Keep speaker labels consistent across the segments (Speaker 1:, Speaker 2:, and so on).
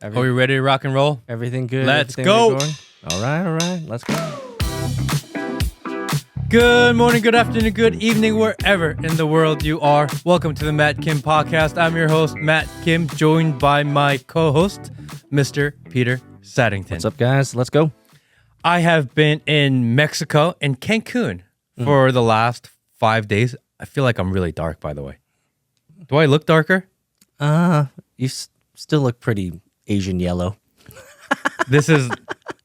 Speaker 1: Are we ready to rock and roll?
Speaker 2: Everything good?
Speaker 1: Let's
Speaker 2: Everything
Speaker 1: go.
Speaker 2: All right. Let's go.
Speaker 1: Good morning, good afternoon, good evening, wherever in the world you are. Welcome to the Matt Kim Podcast. I'm your host, Matt Kim, joined by my co-host, Mr. Peter Saddington.
Speaker 2: What's up, guys? Let's go.
Speaker 1: I have been in Mexico, in Cancun, for the last 5 days. I feel like I'm really dark, by the way. Do I look darker?
Speaker 2: You still look pretty Asian yellow.
Speaker 1: This is,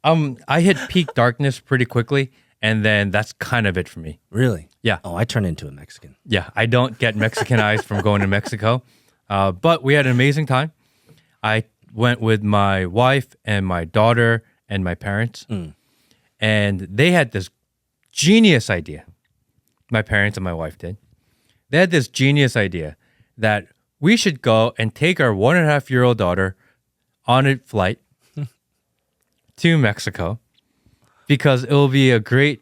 Speaker 1: I hit peak darkness pretty quickly, and then that's kind of it for me.
Speaker 2: Really?
Speaker 1: Yeah.
Speaker 2: Oh, I turn into a Mexican.
Speaker 1: Yeah, I don't get Mexicanized from going to Mexico, but we had an amazing time. I went with my wife and my daughter and my parents, and they had this genius idea. My parents and my wife did. They had this genius idea that we should go and take our 1.5-year-old daughter on a flight to Mexico because it will be a great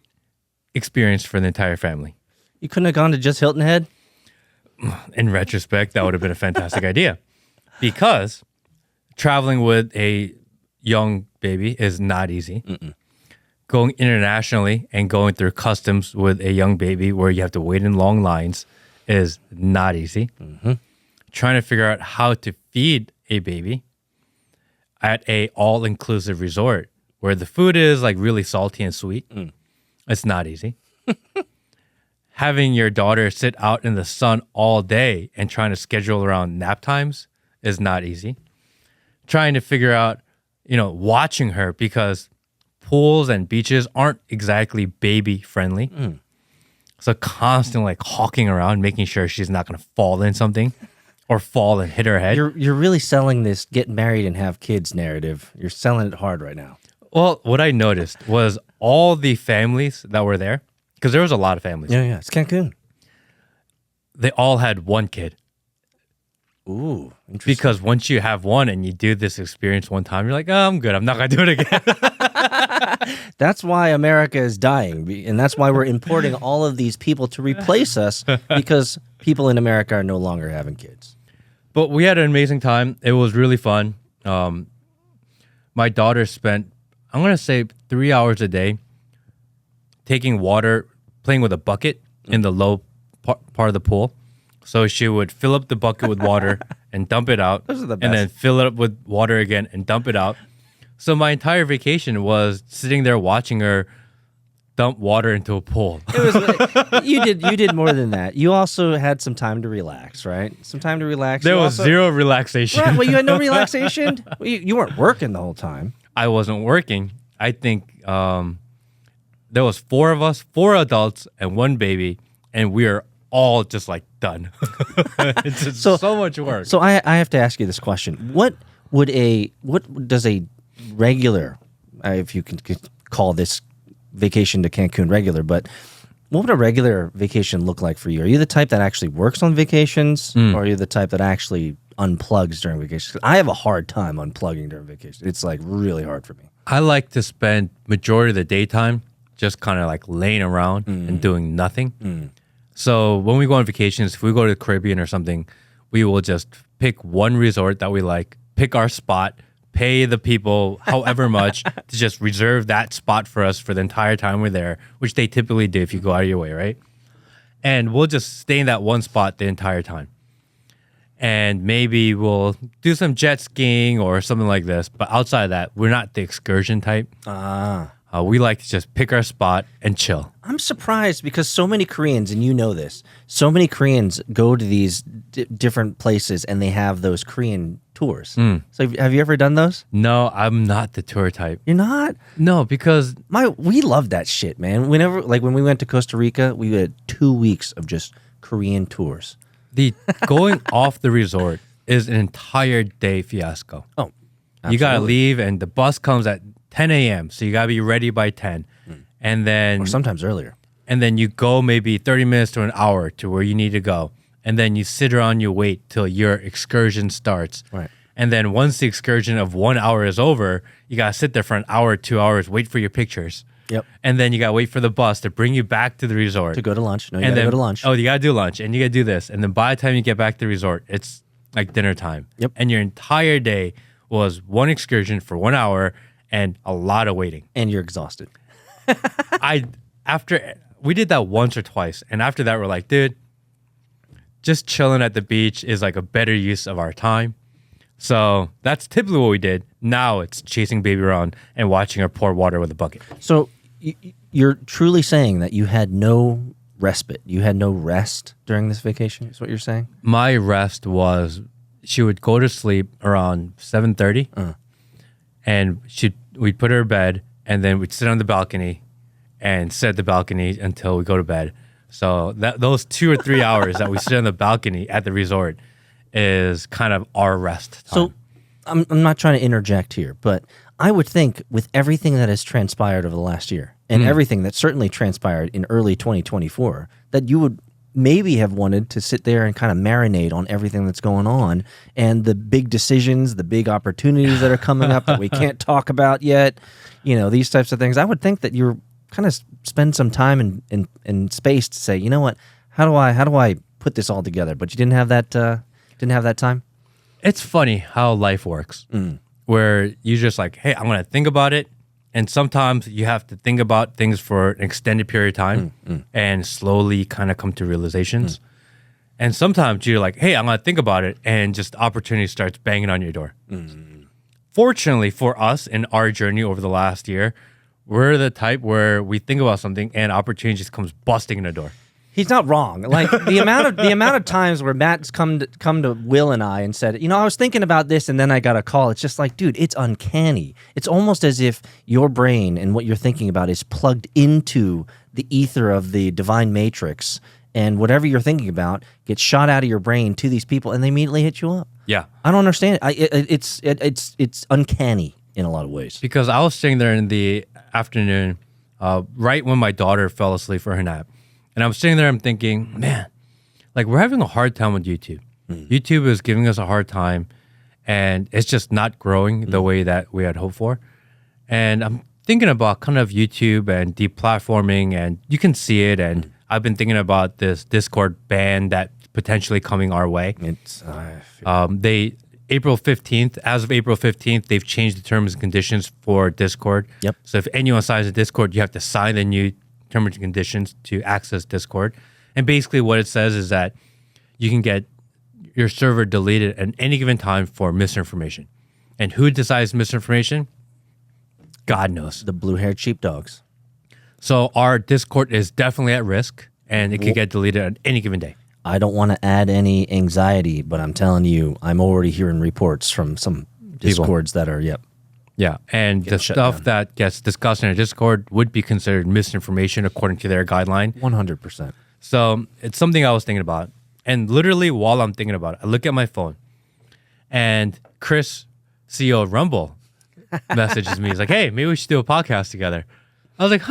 Speaker 1: experience for the entire family.
Speaker 2: You couldn't have gone to just Hilton Head?
Speaker 1: In retrospect, that would have been a fantastic idea because traveling with a young baby is not easy. Going internationally and going through customs with a young baby where you have to wait in long lines is not easy. Trying to figure out how to feed a baby at a all-inclusive resort where the food is like really salty and sweet. It's not easy. Having your daughter sit out in the sun all day and trying to schedule around nap times is not easy. Trying to figure out, watching her because pools and beaches aren't exactly baby friendly. So constantly like hawking around, making sure she's not going to fall in something or fall and hit her head.
Speaker 2: You're really selling this get married and have kids narrative. You're selling it hard right now.
Speaker 1: Well, what I noticed was all the families that were there, because there was a lot of families.
Speaker 2: Yeah. It's Cancun.
Speaker 1: They all had one kid.
Speaker 2: Ooh, interesting.
Speaker 1: Because once you have one and you do this experience one time, you're like, oh, I'm good. I'm not going to do it again.
Speaker 2: That's why America is dying. And that's why we're importing all of these people to replace us because people in America are no longer having kids.
Speaker 1: But we had an amazing time. It was really fun. My daughter spent, I'm going to say 3 hours a day taking water, playing with a bucket in the low part of the pool. So she would fill up the bucket with water and dump it out.
Speaker 2: Those are the best.
Speaker 1: And then fill it up with water again and dump it out. So my entire vacation was sitting there watching her dump water into a pool.
Speaker 2: You did more than that. You also had some time to relax, right? Some time to relax.
Speaker 1: There was zero relaxation.
Speaker 2: Right, well, you had no relaxation. You weren't working the whole time.
Speaker 1: I wasn't working. I think there was 4 of us, 4 adults and 1 baby, and we are all just like done. It's just so much work.
Speaker 2: So I have to ask you this question: What does a regular, if you can call this vacation to Cancun regular, but what would a regular vacation look like for you? Are you the type that actually works on vacations, or are you the type that actually unplugs during vacations? 'Cause I have a hard time unplugging during vacation. It's like really hard for me.
Speaker 1: I like to spend majority of the daytime just kind of like laying around and doing nothing. So when we go on vacations, if we go to the Caribbean or something, we will just pick one resort that we like, pick our spot, pay the people however much to just reserve that spot for us for the entire time we're there, which they typically do if you go out of your way, right? And we'll just stay in that one spot the entire time. And maybe we'll do some jet skiing or something like this. But outside of that, we're not the excursion type. We like to just pick our spot and chill.
Speaker 2: I'm surprised because so many Koreans, and you know this, so many Koreans go to these different places and they have those Korean tours. So have you ever done those?
Speaker 1: No, I'm not the tour type.
Speaker 2: You're not?
Speaker 1: No, because
Speaker 2: We love that shit, man. Whenever, like when we went to Costa Rica, we had 2 weeks of just Korean tours.
Speaker 1: the going off the resort is an entire day fiasco.
Speaker 2: Oh,
Speaker 1: You got to
Speaker 2: absolutely.
Speaker 1: leave and the bus comes at 10 a.m. So you got to be ready by 10. And then
Speaker 2: Or sometimes earlier.
Speaker 1: and then you go maybe 30 minutes to an hour to where you need to go. And then you sit around, you wait till your excursion starts.
Speaker 2: Right.
Speaker 1: And then once the excursion of 1 hour is over, you got to sit there for an hour, 2 hours, wait for your pictures.
Speaker 2: Yep.
Speaker 1: And then you got to wait for the bus to bring you back to the resort.
Speaker 2: To go to lunch. No, you
Speaker 1: and
Speaker 2: gotta
Speaker 1: then,
Speaker 2: go to lunch.
Speaker 1: Oh, you got to do lunch and you got to do this. And then by the time you get back to the resort, it's like dinner time.
Speaker 2: Yep.
Speaker 1: And your entire day was one excursion for 1 hour and a lot of waiting.
Speaker 2: And you're exhausted.
Speaker 1: We did that once or twice, and after that we're like, dude, just chilling at the beach is like a better use of our time. So that's typically what we did. Now it's chasing baby around and watching her pour water with a bucket.
Speaker 2: So you're truly saying that you had no respite, you had no rest during this vacation, is what you're saying?
Speaker 1: My rest was she would go to sleep around 7:30, and we'd put her to bed, and then we'd sit on the balcony and sit at the balcony until we go to bed. So those 2 or 3 hours that we sit on the balcony at the resort is kind of our rest time.
Speaker 2: So I'm not trying to interject here, but I would think with everything that has transpired over the last year and everything that certainly transpired in early 2024, that you would maybe have wanted to sit there and kind of marinate on everything that's going on and the big decisions, the big opportunities that are coming up that we can't talk about yet, these types of things. I would think that you're kind of spend some time and space to say, you know what, how do I put this all together? But you didn't have that time.
Speaker 1: It's funny how life works, where you just like, hey, I'm gonna think about it, and sometimes you have to think about things for an extended period of time and slowly kind of come to realizations. And sometimes you're like, hey, I'm gonna think about it, and just opportunity starts banging on your door. Fortunately for us in our journey over the last year, we're the type where we think about something and opportunity just comes busting in the door.
Speaker 2: He's not wrong. Like the amount of times where Matt's come to Will and I and said, I was thinking about this and then I got a call. It's just like, dude, it's uncanny. It's almost as if your brain and what you're thinking about is plugged into the ether of the divine matrix, and whatever you're thinking about gets shot out of your brain to these people and they immediately hit you up.
Speaker 1: Yeah.
Speaker 2: I don't understand it. It's uncanny in a lot of ways.
Speaker 1: Because I was sitting there in the afternoon, right when my daughter fell asleep for her nap. And I'm sitting there, I'm thinking, man, like we're having a hard time with YouTube. YouTube is giving us a hard time, and it's just not growing the way that we had hoped for. And I'm thinking about kind of YouTube and deplatforming, and you can see it. And I've been thinking about this Discord ban that's potentially coming our way. April 15th, as of April 15th, they've changed the terms and conditions for Discord.
Speaker 2: Yep.
Speaker 1: So if anyone signs a Discord, you have to sign the new terms and conditions to access Discord. And basically what it says is that you can get your server deleted at any given time for misinformation. And who decides misinformation? God knows.
Speaker 2: The blue-haired sheepdogs.
Speaker 1: So our Discord is definitely at risk, and it could get deleted on any given day.
Speaker 2: I don't want to add any anxiety, but I'm telling you, I'm already hearing reports from some Discords that are,
Speaker 1: Yeah, and the stuff that gets discussed in a Discord would be considered misinformation according to their guideline.
Speaker 2: 100%.
Speaker 1: So it's something I was thinking about. And literally while I'm thinking about it, I look at my phone and Chris, CEO of Rumble, messages me. He's like, hey, maybe we should do a podcast together. I was like,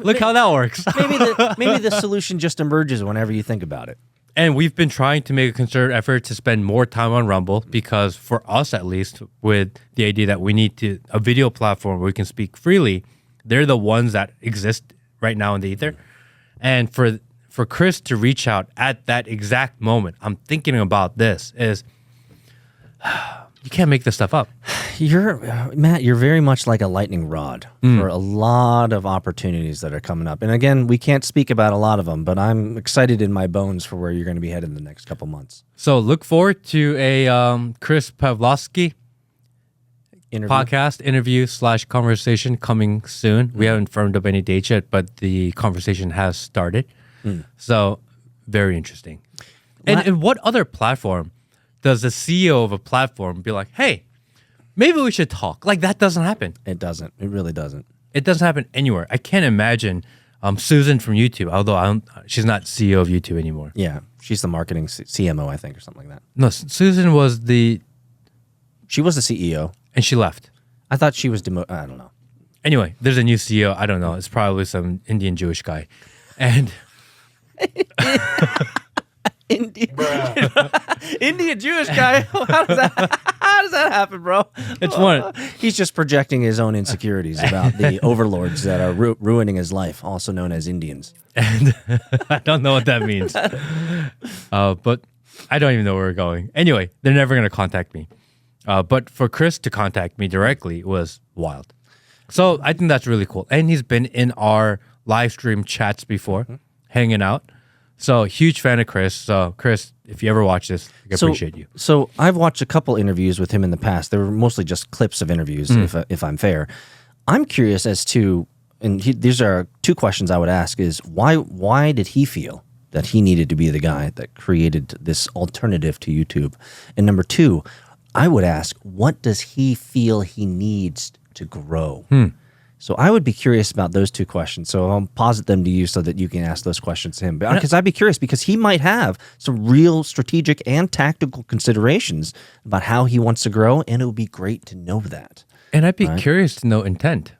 Speaker 1: look how that works.
Speaker 2: maybe the solution just emerges whenever you think about it.
Speaker 1: And we've been trying to make a concerted effort to spend more time on Rumble because for us, at least, with the idea that we need a video platform where we can speak freely, they're the ones that exist right now in the ether. And for Chris to reach out at that exact moment, I'm thinking about this, is you can't make this stuff up.
Speaker 2: Matt, you're very much like a lightning rod for a lot of opportunities that are coming up. And again, we can't speak about a lot of them, but I'm excited in my bones for where you're going to be headed in the next couple months.
Speaker 1: So look forward to a Chris Pavlovsky podcast interview / conversation coming soon. We haven't firmed up any dates yet, but the conversation has started. So very interesting. And what other platform does the CEO of a platform be like, hey, maybe we should talk? Like, that doesn't happen.
Speaker 2: It doesn't. It really doesn't.
Speaker 1: It doesn't happen anywhere. I can't imagine Susan from YouTube, although she's not CEO of YouTube anymore.
Speaker 2: Yeah, she's the marketing CMO, I think, or something like that.
Speaker 1: No, Susan was
Speaker 2: She was the CEO.
Speaker 1: And she left.
Speaker 2: I thought she was I don't know.
Speaker 1: Anyway, there's a new CEO. I don't know. It's probably some Indian Jewish guy. And...
Speaker 2: Indian Jewish guy. How does that happen, bro?
Speaker 1: It's one.
Speaker 2: He's just projecting his own insecurities about the overlords that are ruining his life, also known as Indians.
Speaker 1: And I don't know what that means. But I don't even know where we're going. Anyway, they're never going to contact me. But for Chris to contact me directly was wild. So I think that's really cool. And he's been in our live stream chats before, hanging out. So huge fan of Chris. So Chris, if you ever watch this, I appreciate you.
Speaker 2: So I've watched a couple interviews with him in the past. They were mostly just clips of interviews, if I'm fair. I'm curious as to, and these are two questions I would ask, is why did he feel that he needed to be the guy that created this alternative to YouTube? And number two, I would ask, what does he feel he needs to grow? So I would be curious about those two questions. So I'll posit them to you so that you can ask those questions to him. Because I'd be curious, because he might have some real strategic and tactical considerations about how he wants to grow, and it would be great to know that.
Speaker 1: And I'd be curious to know intent.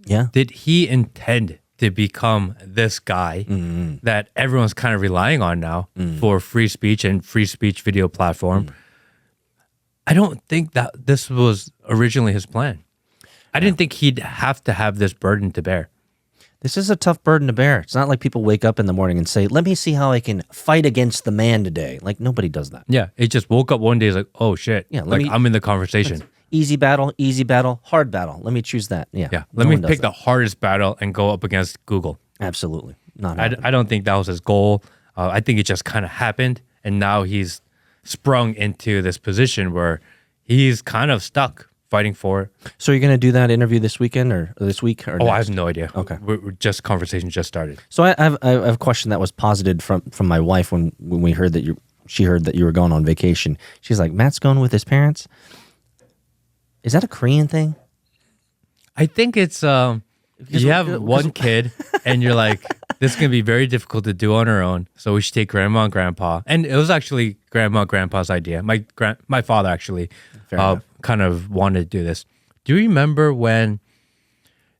Speaker 2: Yeah.
Speaker 1: Did he intend to become this guy that everyone's kind of relying on now for free speech and free speech video platform? I don't think that this was originally his plan. I didn't think he'd have to have this burden to bear.
Speaker 2: This is a tough burden to bear. It's not like people wake up in the morning and say, let me see how I can fight against the man today. Like, nobody does that.
Speaker 1: Yeah, it just woke up one day, it's like, oh shit, I'm in the conversation.
Speaker 2: Easy battle, hard battle. Let me choose that. Yeah.
Speaker 1: Let me pick the hardest battle and go up against Google.
Speaker 2: Absolutely. Not
Speaker 1: I don't think that was his goal. I think it just kind of happened, and now he's sprung into this position where he's kind of stuck fighting for it.
Speaker 2: So you're going to do that interview this weekend or this week? Or
Speaker 1: next? I have no idea.
Speaker 2: Okay.
Speaker 1: Conversation just started.
Speaker 2: So I have a question that was posited from my wife when we heard that she heard that you were going on vacation. She's like, Matt's going with his parents? Is that a Korean thing?
Speaker 1: I think it's you have one kid and you're like, this is going to be very difficult to do on our own, so we should take grandma and grandpa. And it was actually grandma and grandpa's idea. My father actually kind of wanted to do this. Do you remember when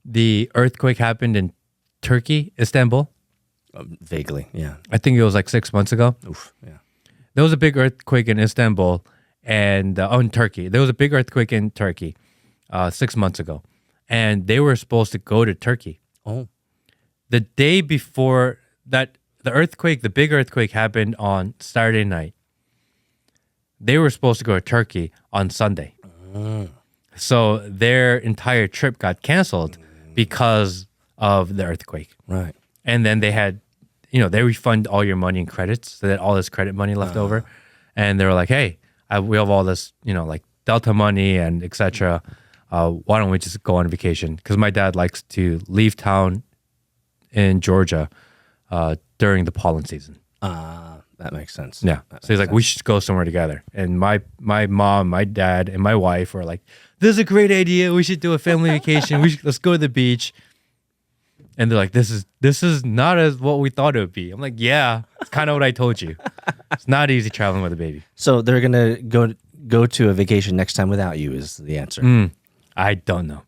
Speaker 1: the earthquake happened in Turkey, Istanbul?
Speaker 2: Vaguely, yeah.
Speaker 1: I think it was like 6 months ago.
Speaker 2: Oof, yeah.
Speaker 1: There was a big earthquake in Istanbul and in Turkey. There was a big earthquake in Turkey 6 months ago. And they were supposed to go to Turkey.
Speaker 2: Oh.
Speaker 1: The day before that, the big earthquake happened on Saturday night. They were supposed to go to Turkey on Sunday. So their entire trip got canceled because of the earthquake.
Speaker 2: Right.
Speaker 1: And then they had, they refund all your money and credits, so that all this credit money left over. And they were like, hey, we have all this, like Delta money and etc. Why don't we just go on vacation? Because my dad likes to leave town in Georgia during the pollen season.
Speaker 2: That makes sense.
Speaker 1: Yeah. So he's like, we should go somewhere together. And my mom, my dad, and my wife were like, this is a great idea. We should do a family vacation. Let's go to the beach. And they're like, this is not as what we thought it would be. I'm like, yeah, it's kind of what I told you. It's not easy traveling with a baby.
Speaker 2: So they're gonna go to a vacation next time without you is the answer.
Speaker 1: I don't know.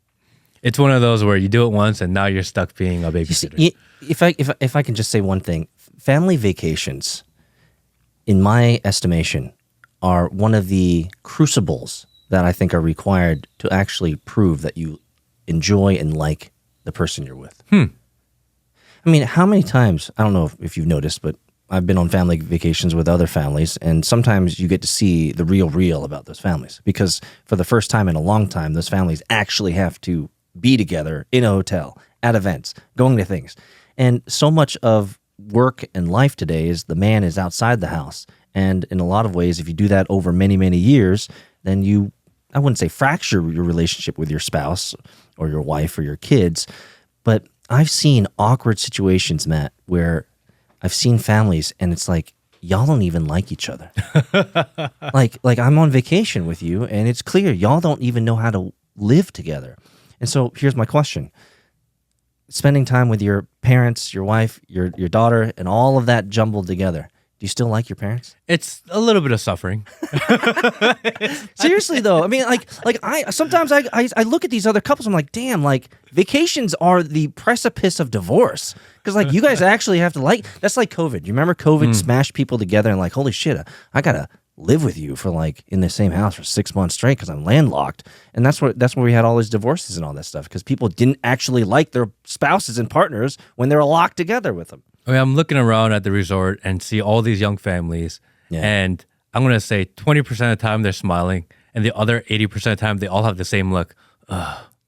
Speaker 1: It's one of those where you do it once and now you're stuck being a babysitter.
Speaker 2: If I can just say one thing, family vacations, in my estimation, are one of the crucibles that I think are required to actually prove that you enjoy and like the person you're with. I mean, how many times, I don't know if you've noticed, but I've been on family vacations with other families, and sometimes you get to see the real about those families, because for the first time in a long time, those families actually have to be together in a hotel, at events, going to things. And so much of work and life today is the man is outside the house. And in a lot of ways, if you do that over many, many years, then I wouldn't say fracture your relationship with your spouse or your wife or your kids, but I've seen awkward situations, Matt, where I've seen families and it's like, y'all don't even like each other. like I'm on vacation with you and it's clear y'all don't even know how to live together. And so here's my question. Spending time with your parents, your wife, your daughter, and all of that jumbled together, do you still like your parents?
Speaker 1: It's a little bit of suffering.
Speaker 2: Seriously though, I mean, I sometimes I look at these other couples, I'm like, damn, like vacations are the precipice of divorce, because like you guys actually have to that's like COVID. You remember COVID smashed people together and like, holy shit, I gotta live with you for like in the same house for 6 months straight because I'm landlocked, and that's where we had all these divorces and all that stuff, because people didn't actually like their spouses and partners when they were locked together with them.
Speaker 1: I mean, I'm looking around at the resort and see all these young families, and I'm going to say 20% of the time they're smiling, and the other 80% of the time they all have the same look.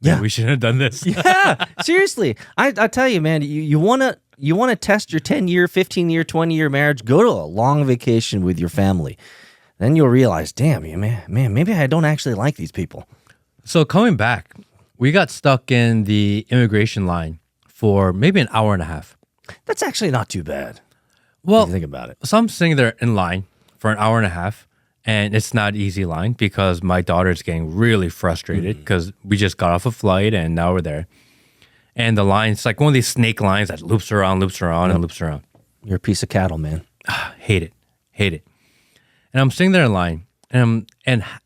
Speaker 1: Yeah, we shouldn't have done this.
Speaker 2: Yeah, seriously. I tell you, man, you want to test your 10-year, 15-year, 20-year marriage, go to a long vacation with your family. Then you'll realize, damn, man, maybe I don't actually like these people.
Speaker 1: So coming back, we got stuck in the immigration line for maybe an hour and a half.
Speaker 2: That's actually not too bad.
Speaker 1: Well,
Speaker 2: if you think about it.
Speaker 1: So I'm sitting there in line for an hour and a half, and it's not an easy line because my daughter's getting really frustrated because we just got off a flight and now we're there. And the line's like one of these snake lines that loops around, and loops around.
Speaker 2: You're a piece of cattle, man.
Speaker 1: Hate it. And I'm sitting there in line, and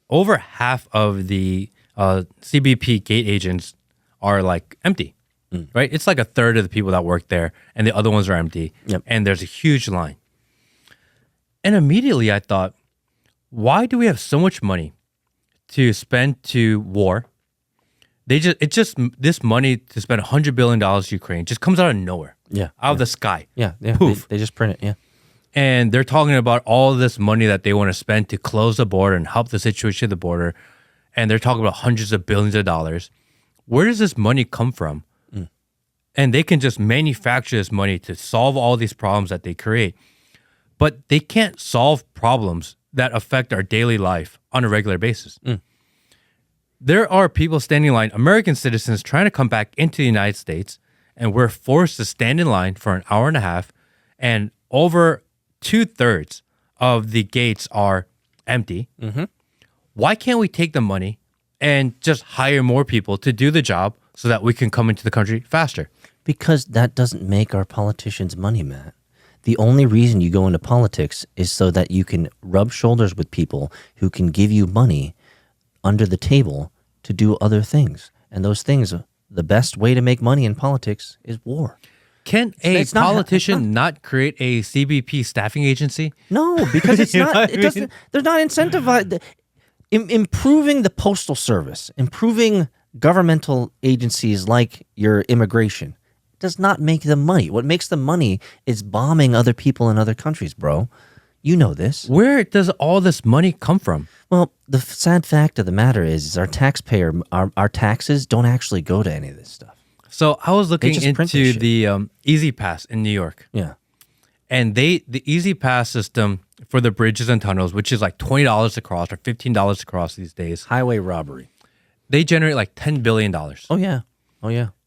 Speaker 1: over half of the CBP gate agents are like empty, right? It's like a third of the people that work there, and the other ones are empty.
Speaker 2: Yep.
Speaker 1: And there's a huge line. And immediately I thought, why do we have so much money to spend to war? This money to spend $100 billion to Ukraine just comes out of nowhere.
Speaker 2: Yeah.
Speaker 1: Out of the sky.
Speaker 2: Yeah.
Speaker 1: Poof.
Speaker 2: They just print it, yeah.
Speaker 1: And they're talking about all this money that they want to spend to close the border and help the situation at the border. And they're talking about hundreds of billions of dollars. Where does this money come from? And they can just manufacture this money to solve all these problems that they create. But they can't solve problems that affect our daily life on a regular basis. There are people standing in line, American citizens trying to come back into the United States, and we're forced to stand in line for an hour and a half, and over 2/3 of the gates are empty. Why can't we take the money and just hire more people to do the job so that we can come into the country faster?
Speaker 2: Because that doesn't make our politicians money, Matt. The only reason you go into politics is so that you can rub shoulders with people who can give you money under the table to do other things. And those things, the best way to make money in politics is war.
Speaker 1: Can a politician not create a CBP staffing agency?
Speaker 2: No, because it's not. It doesn't. They're not incentivized. Improving the postal service, improving governmental agencies like your immigration, does not make them money. What makes them money is bombing other people in other countries, bro. You know this.
Speaker 1: Where does all this money come from?
Speaker 2: Well, the sad fact of the matter is our taxes don't actually go to any of this stuff.
Speaker 1: So I was looking into the Easy Pass in New York.
Speaker 2: Yeah.
Speaker 1: And the Easy Pass system for the bridges and tunnels, which is like $20 across or $15 across these days.
Speaker 2: Highway robbery.
Speaker 1: They generate like $10 billion.
Speaker 2: Oh, yeah.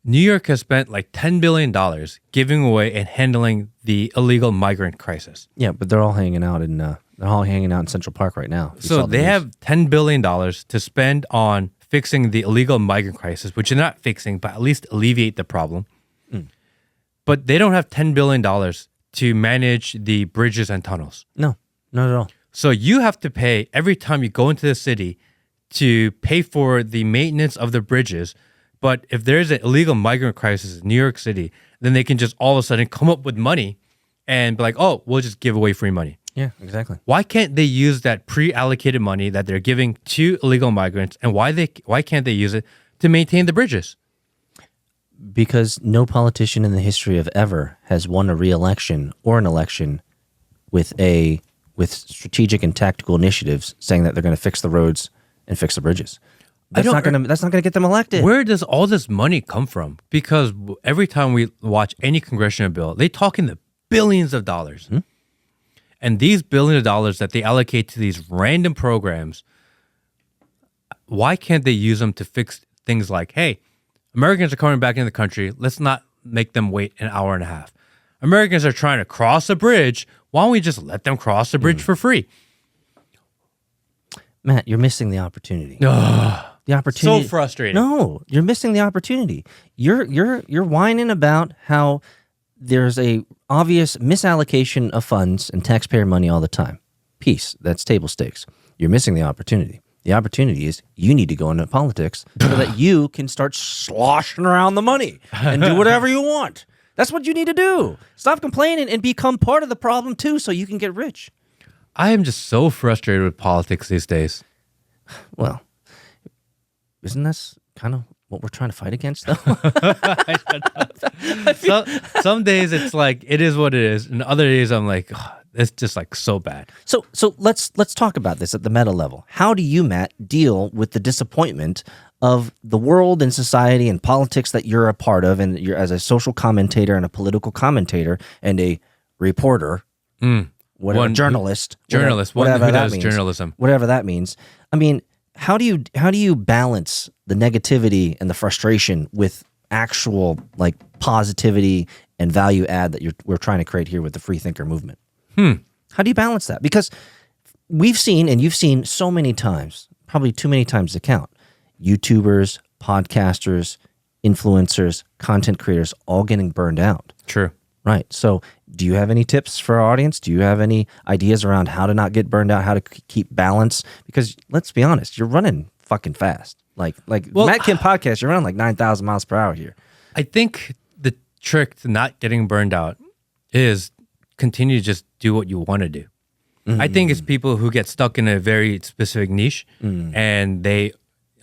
Speaker 1: New York has spent like $10 billion giving away and handling the illegal migrant crisis.
Speaker 2: Yeah, but they're all hanging out in Central Park right now.
Speaker 1: So they have $10 billion to spend on fixing the illegal migrant crisis, which they're not fixing, but at least alleviate the problem. But they don't have $10 billion to manage the bridges and tunnels.
Speaker 2: No, not at all.
Speaker 1: So you have to pay every time you go into the city to pay for the maintenance of the bridges. But if there's an illegal migrant crisis in New York City, then they can just all of a sudden come up with money and be like, oh, we'll just give away free money.
Speaker 2: Yeah, exactly.
Speaker 1: Why can't they use that pre-allocated money that they're giving to illegal migrants, and why can't they use it to maintain the bridges?
Speaker 2: Because no politician in the history of ever has won a re-election or an election with strategic and tactical initiatives saying that they're going to fix the roads and fix the bridges. That's not going to get them elected.
Speaker 1: Where does all this money come from? Because every time we watch any congressional bill, they talk in the billions of dollars. And these billions of dollars that they allocate to these random programs, why can't they use them to fix things like, hey, Americans are coming back into the country. Let's not make them wait an hour and a half. Americans are trying to cross a bridge. Why don't we just let them cross the bridge for free?
Speaker 2: Matt, you're missing the opportunity. The opportunity.
Speaker 1: So frustrating.
Speaker 2: No, you're missing the opportunity. You're whining about how there's a obvious misallocation of funds and taxpayer money all the time. Peace. That's table stakes. You're missing the opportunity. The opportunity is you need to go into politics so that you can start sloshing around the money and do whatever you want. That's what you need to do. Stop complaining and become part of the problem too so you can get rich.
Speaker 1: I am just so frustrated with politics these days.
Speaker 2: Well, isn't this kind of what we're trying to fight against, though?
Speaker 1: Some days it's like, it is what it is. And other days I'm like, it's just like so bad.
Speaker 2: So let's talk about this at the meta level. How do you, Matt, deal with the disappointment of the world and society and politics that you're a part of, and you're as a social commentator and a political commentator and a reporter, whatever, journalist, whatever
Speaker 1: who
Speaker 2: that
Speaker 1: does
Speaker 2: means,
Speaker 1: journalism.
Speaker 2: whatever that means. I mean, how do you balance the negativity and the frustration with actual like positivity and value add that we're trying to create here with the free thinker movement? How do you balance that? Because we've seen, and you've seen so many times, probably too many times to count, YouTubers, podcasters, influencers, content creators all getting burned out.
Speaker 1: True.
Speaker 2: Right. So do you have any tips for our audience? Do you have any ideas around how to not get burned out, how to keep balance? Because let's be honest, you're running fucking fast. Like Matt Kim podcast, you're running like 9,000 miles per hour here.
Speaker 1: I think the trick to not getting burned out is continue to just do what you want to do. I think it's people who get stuck in a very specific niche, and they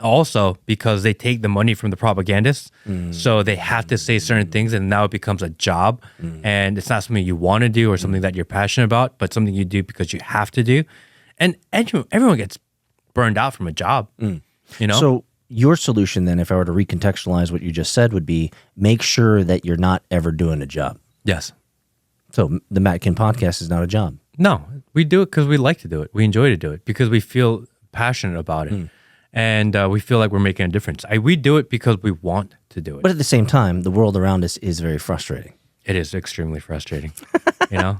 Speaker 1: also, because they take the money from the propagandists, so they have to say certain things, and now it becomes a job, and it's not something you want to do or something that you're passionate about, but something you do because you have to do. And everyone gets burned out from a job, you know?
Speaker 2: So your solution then, if I were to recontextualize what you just said, would be make sure that you're not ever doing a job.
Speaker 1: Yes.
Speaker 2: So the Matt Kim podcast is not a job.
Speaker 1: No, we do it because we like to do it. We enjoy to do it because we feel passionate about it. And we feel like we're making a difference. We do it because we want to do it.
Speaker 2: But at the same time, the world around us is very frustrating.
Speaker 1: It is extremely frustrating, you know?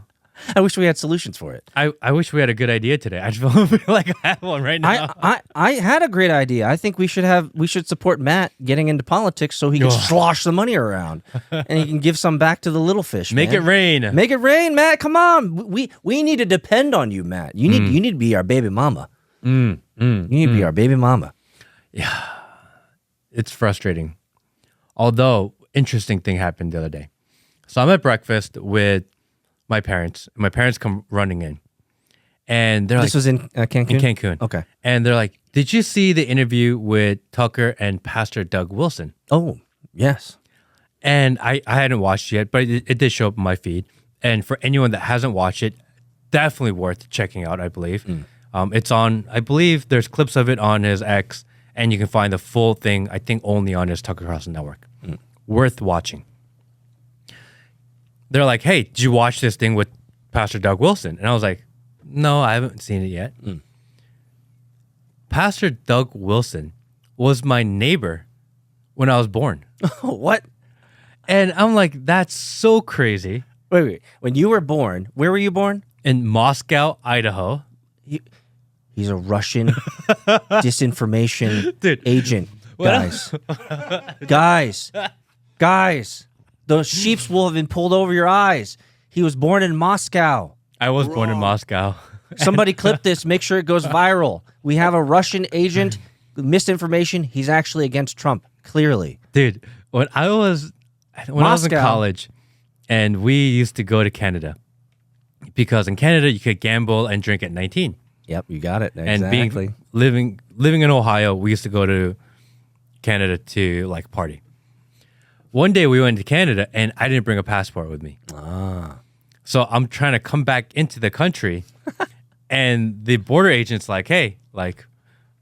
Speaker 2: I wish we had solutions for it.
Speaker 1: I wish we had a good idea today. I feel like I have one right now.
Speaker 2: I had a great idea. I think we should support Matt getting into politics so he can slosh the money around and he can give some back to the little fish.
Speaker 1: Make it rain.
Speaker 2: Make it rain, Matt. Come on. We need to depend on you, Matt. You need to be our baby mama. You need to be our baby mama.
Speaker 1: Yeah. It's frustrating. Although, interesting thing happened the other day. So I'm at breakfast with my parents. My parents come running in. And they're
Speaker 2: this was in Cancun?
Speaker 1: In Cancun.
Speaker 2: Okay.
Speaker 1: And they're like, did you see the interview with Tucker and Pastor Doug Wilson?
Speaker 2: Oh, yes.
Speaker 1: And I hadn't watched it yet, but it did show up on my feed. And for anyone that hasn't watched it, definitely worth checking out, I believe. It's on, I believe there's clips of it on his X, and you can find the full thing, I think, only on his Tucker Carlson network. Worth watching. They're like, hey, did you watch this thing with Pastor Doug Wilson? And I was like, no, I haven't seen it yet. Pastor Doug Wilson was my neighbor when I was born.
Speaker 2: What?
Speaker 1: And I'm like, that's so crazy.
Speaker 2: Wait. When you were born, where were you born?
Speaker 1: In Moscow, Idaho.
Speaker 2: He's a Russian disinformation agent. Guys. The sheeps will have been pulled over your eyes. He was born in Moscow.
Speaker 1: I was born in Moscow.
Speaker 2: Somebody clip this. Make sure it goes viral. We have a Russian agent. Misinformation. He's actually against Trump. Clearly.
Speaker 1: Dude, when I was in college, and we used to go to Canada, because in Canada you could gamble and drink at 19.
Speaker 2: Yep, you got it. Exactly.
Speaker 1: And living in Ohio, we used to go to Canada to like party. One day we went to Canada and I didn't bring a passport with me. So I'm trying to come back into the country and the border agent's like, hey, like,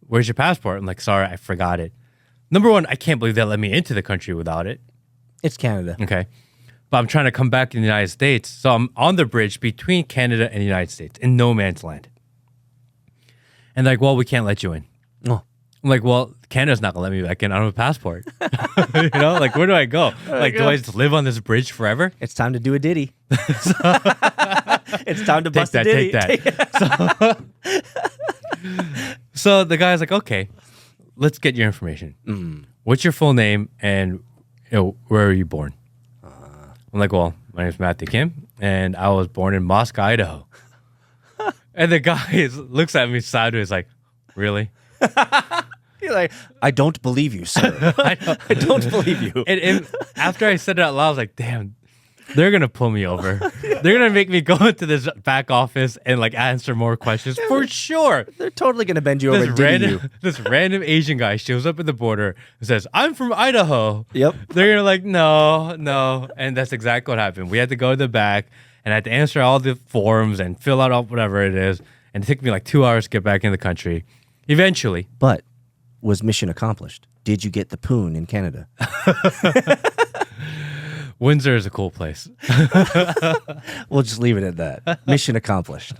Speaker 1: where's your passport? I'm like, sorry, I forgot it. Number one, I can't believe they let me into the country without it.
Speaker 2: It's Canada.
Speaker 1: Okay. But I'm trying to come back in the United States. So I'm on the bridge between Canada and the United States in no man's land. And like, well, we can't let you in.
Speaker 2: Oh.
Speaker 1: I'm like, well, Canada's not going to let me back in. I don't have a passport. You know, like, where do I go? Like, do I just live on this bridge forever?
Speaker 2: It's time to do a ditty. It's time to bust a ditty.
Speaker 1: Take that. So the guy's like, okay, let's get your information. What's your full name and where were you born? I'm like, well, my name's Matthew Kim, and I was born in Moscow, Idaho. And the guy looks at me sideways like, really?
Speaker 2: You're like, I don't believe you, sir. I don't believe you.
Speaker 1: And after I said it out loud, I was like, damn, they're going to pull me over. They're going to make me go into this back office and like answer more questions for sure.
Speaker 2: They're totally going to bend you over and ditty you.
Speaker 1: This random Asian guy shows up at the border and says, I'm from Idaho.
Speaker 2: Yep.
Speaker 1: They're going to like, no. And that's exactly what happened. We had to go to the back and I had to answer all the forms and fill out all whatever it is. And it took me like 2 hours to get back in the country. Eventually.
Speaker 2: But was mission accomplished? Did you get the poon in Canada?
Speaker 1: Windsor is a cool place.
Speaker 2: We'll just leave it at that. Mission accomplished.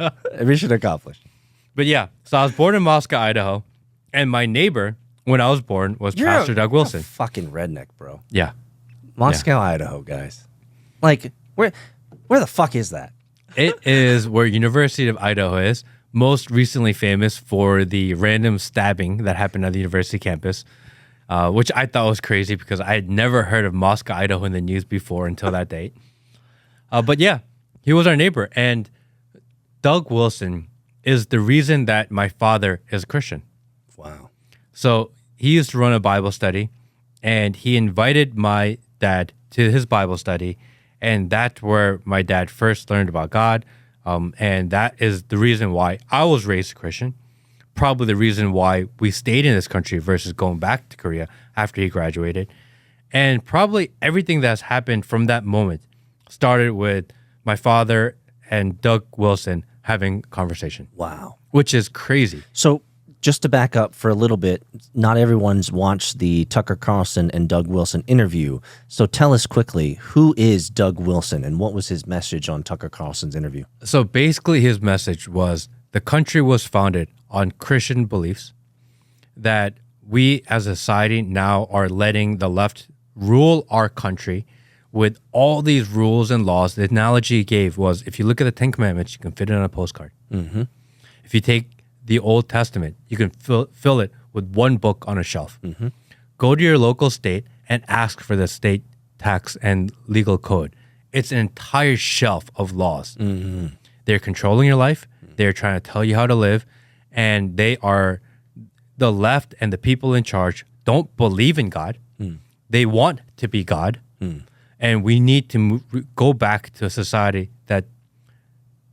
Speaker 2: Mission accomplished.
Speaker 1: But yeah, so I was born in Moscow, Idaho. And my neighbor, when I was born, was Pastor Doug Wilson.
Speaker 2: You're a fucking redneck, bro.
Speaker 1: Yeah.
Speaker 2: Moscow, Idaho, guys. Like, where the fuck is that?
Speaker 1: It is where University of Idaho is. Most recently famous for the random stabbing that happened at the university campus, which I thought was crazy because I had never heard of Moscow, Idaho in the news before until that date. But yeah, he was our neighbor. And Doug Wilson is the reason that my father is a Christian.
Speaker 2: Wow.
Speaker 1: So he used to run a Bible study, and he invited my dad to his Bible study. And that's where my dad first learned about God. And that is the reason why I was raised a Christian. Probably the reason why we stayed in this country versus going back to Korea after he graduated. And probably everything that's happened from that moment started with my father and Doug Wilson having a conversation.
Speaker 2: Wow.
Speaker 1: Which is crazy.
Speaker 2: So just to back up for a little bit, not everyone's watched the Tucker Carlson and Doug Wilson interview. So tell us quickly, who is Doug Wilson and what was his message on Tucker Carlson's interview?
Speaker 1: So basically his message was the country was founded on Christian beliefs, that we as a society now are letting the left rule our country with all these rules and laws. The analogy he gave was, if you look at the 10 Commandments, you can fit it on a postcard. Mm-hmm. If you take the Old Testament, you can fill it with one book on a shelf. Mm-hmm. Go to your local state and ask for the state tax and legal code. It's an entire shelf of laws. Mm-hmm. They're controlling your life. They're trying to tell you how to live. And they are, the left and the people in charge don't believe in God. Mm. They want to be God. Mm. And we need to go back to a society that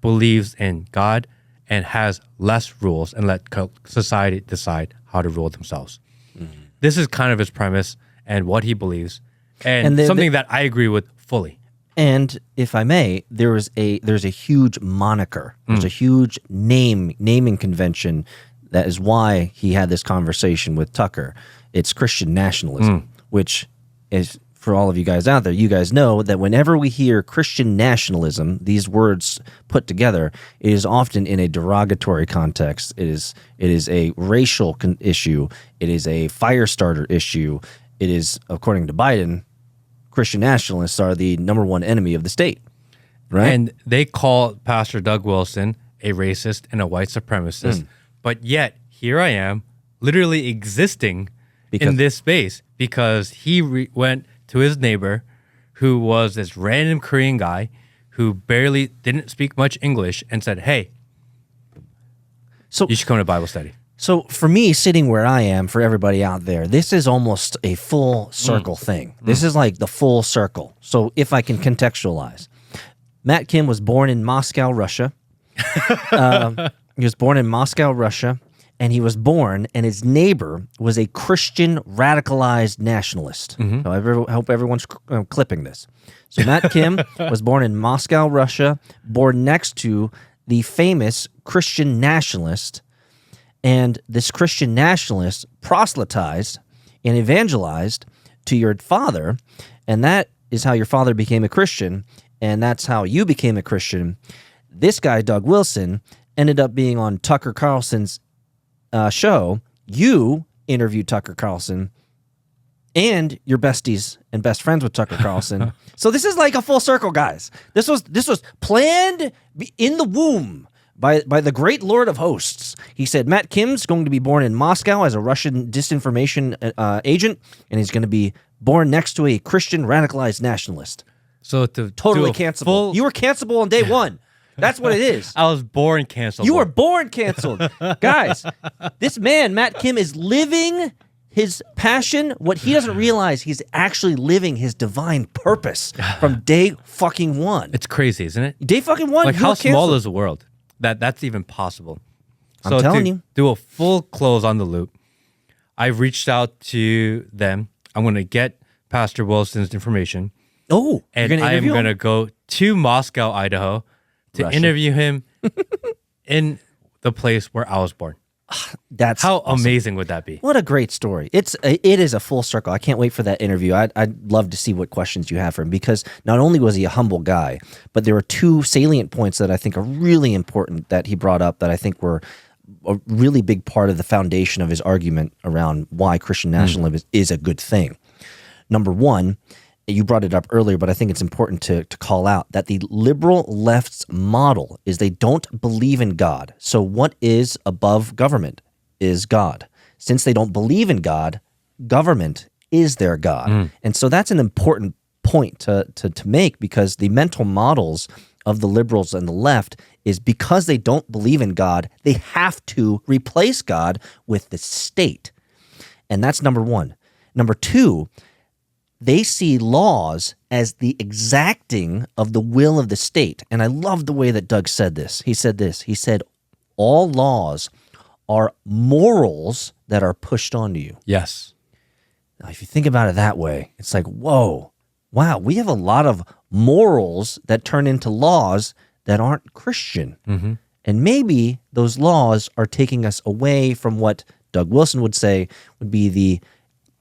Speaker 1: believes in God and has less rules and let society decide how to rule themselves. Mm-hmm. This is kind of his premise and what he believes, and something that I agree with fully.
Speaker 2: And if I may, there's a huge moniker. There's a huge naming convention. That is why he had this conversation with Tucker. It's Christian nationalism, which is, for all of you guys out there, you guys know that whenever we hear Christian nationalism, these words put together, it is often in a derogatory context. It is a racial issue. It is a fire starter issue. It is, according to Biden, Christian nationalists are the number one enemy of the state, right?
Speaker 1: And they call Pastor Doug Wilson a racist and a white supremacist, but yet here I am literally existing in this space because he went to his neighbor, who was this random Korean guy who barely didn't speak much English, and said, hey, you should come to Bible study.
Speaker 2: So for me, sitting where I am, for everybody out there, this is almost a full circle thing. This is like the full circle. So if I can contextualize, Matt Kim was born in Moscow, Russia. He was born in Moscow, Russia. And he was born, and his neighbor was a Christian radicalized nationalist. So I hope everyone's clipping this. So Matt Kim was born in Moscow, Russia, born next to the famous Christian nationalist. And this Christian nationalist proselytized and evangelized to your father. And that is how your father became a Christian. And that's how you became a Christian. This guy, Doug Wilson, ended up being on Tucker Carlson's show. You interviewed Tucker Carlson, and you're besties and best friends with Tucker Carlson. So this is like a full circle, guys. This was planned in the womb by the great Lord of Hosts. He said Matt Kim's going to be born in Moscow as a Russian disinformation agent, and he's going to be born next to a Christian radicalized nationalist.
Speaker 1: So to
Speaker 2: totally cancelable. You were cancelable on day one. That's what it is.
Speaker 1: I was born canceled.
Speaker 2: You were born canceled. Guys, this man, Matt Kim, is living his passion. What he doesn't realize, he's actually living his divine purpose from day fucking one.
Speaker 1: It's crazy, isn't it?
Speaker 2: Day fucking one.
Speaker 1: Like, how small is the world that's even possible?
Speaker 2: I'm telling you.
Speaker 1: Do a full close on the loop. I reached out to them. I'm going to get Pastor Wilson's information.
Speaker 2: Oh,
Speaker 1: and
Speaker 2: you're gonna
Speaker 1: I am
Speaker 2: interview
Speaker 1: going to
Speaker 2: him?
Speaker 1: go to Moscow, Idaho, to
Speaker 2: Russia.
Speaker 1: interview him in the place where I was born.
Speaker 2: That's
Speaker 1: How
Speaker 2: awesome.
Speaker 1: amazing would that be?
Speaker 2: What a great story. It is a full circle. I can't wait for that interview. I'd love to see what questions you have for him, because not only was he a humble guy, but there were two salient points that I think are really important that he brought up that I think were a really big part of the foundation of his argument around why Christian nationalism is a good thing. Number one, you brought it up earlier, but I think it's important to call out that the liberal left's model is they don't believe in God. So what is above government is God. Since they don't believe in God, government is their God. And so that's an important point to make, because the mental models of the liberals and the left is because they don't believe in God, they have to replace God with the state. And that's number one. Number two, they see laws as the exacting of the will of the state. And I love the way that Doug said this. He said, all laws are morals that are pushed onto you.
Speaker 1: Yes.
Speaker 2: Now, if you think about it that way, it's like, whoa, wow, we have a lot of morals that turn into laws that aren't Christian. And maybe those laws are taking us away from what Doug Wilson would say would be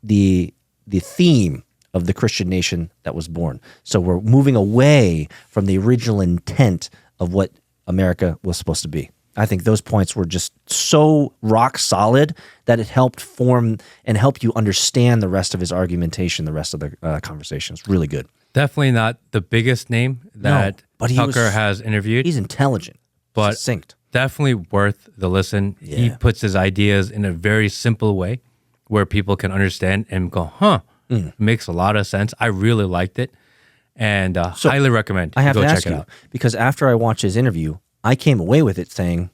Speaker 2: the theme of the Christian nation that was born. So we're moving away from the original intent of what America was supposed to be. I think those points were just so rock solid that it helped form and help you understand the rest of his argumentation, the rest of the conversation. It's really good.
Speaker 1: Definitely not the biggest name that
Speaker 2: but
Speaker 1: Tucker has interviewed,
Speaker 2: He's intelligent,
Speaker 1: but
Speaker 2: succinct.
Speaker 1: definitely worth the listen. He puts his ideas in a very simple way where people can understand and go, makes a lot of sense. I really liked it, and highly recommend.
Speaker 2: I have
Speaker 1: go
Speaker 2: to
Speaker 1: check
Speaker 2: ask
Speaker 1: it
Speaker 2: you,
Speaker 1: out.
Speaker 2: because after I watched his interview, I came away with it saying,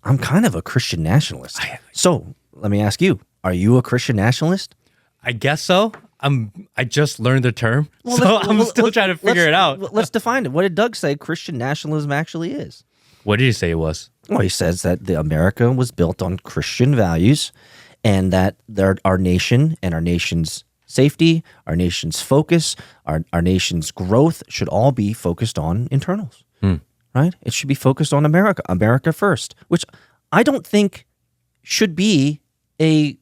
Speaker 2: I'm kind of a Christian nationalist. So let me ask you, are you a Christian nationalist?
Speaker 1: I guess so. I just learned the term, so I'm still trying to figure it out.
Speaker 2: Let's define it. What did Doug say Christian nationalism actually is?
Speaker 1: What did he say it was?
Speaker 2: Well, he says that America was built on Christian values, and that our nation and our nation's safety, our nation's focus, our nation's growth should all be focused on internals, right? It should be focused on America first, which I don't think should be a,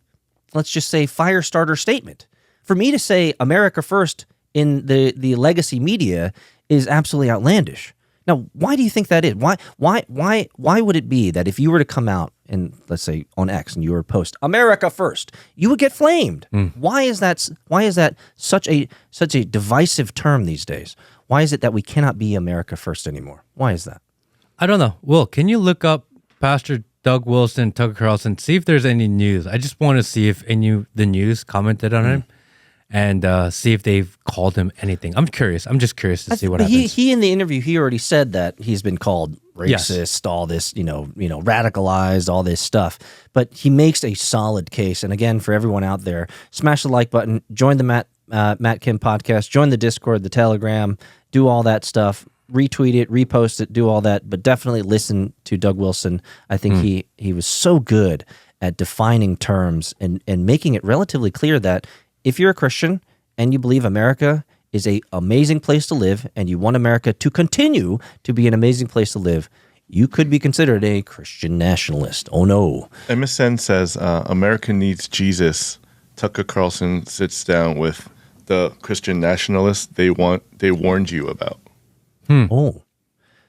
Speaker 2: let's just say, fire starter statement. For me to say America first in the legacy media is absolutely outlandish. Now, why do you think that is? Why would it be that if you were to come out and, let's say, on X, and you were to post America first, you would get flamed? Why is that such a divisive term these days? Why is it that we cannot be America first anymore? Why is that?
Speaker 1: I don't know. Will, can you look up Pastor Doug Wilson, Tucker Carlson, see if there's any news? I just want to see if any of the news commented on him, and see if they've called him anything. I'm curious. I'm just curious to see what happens.
Speaker 2: He in the interview, he already said that he's been called racist, all this, radicalized, all this stuff. But he makes a solid case. And again, for everyone out there, smash the like button, join the Matt Kim podcast, join the Discord, the Telegram, do all that stuff. Retweet it, repost it, do all that. But definitely listen to Doug Wilson. I think he was so good at defining terms and making it relatively clear that if you're a Christian and you believe America is an amazing place to live and you want America to continue to be an amazing place to live, you could be considered a Christian nationalist. Oh, no.
Speaker 3: MSN says America needs Jesus. Tucker Carlson sits down with the Christian nationalists they warned you about.
Speaker 2: Oh.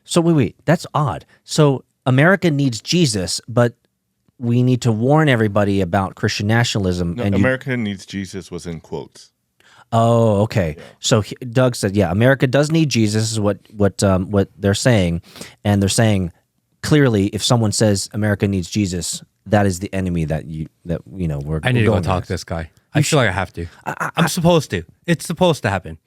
Speaker 2: So wait. That's odd. So America needs Jesus, but we need to warn everybody about Christian nationalism.
Speaker 3: No,
Speaker 2: and
Speaker 3: America needs Jesus was in quotes.
Speaker 2: Oh, okay. Yeah. So Doug said, "Yeah, America does need Jesus," is what they're saying, and they're saying clearly, if someone says America needs Jesus, that is the enemy that we're.
Speaker 1: I need to go talk to this guy. I feel like I have to. I'm supposed to. It's supposed to happen.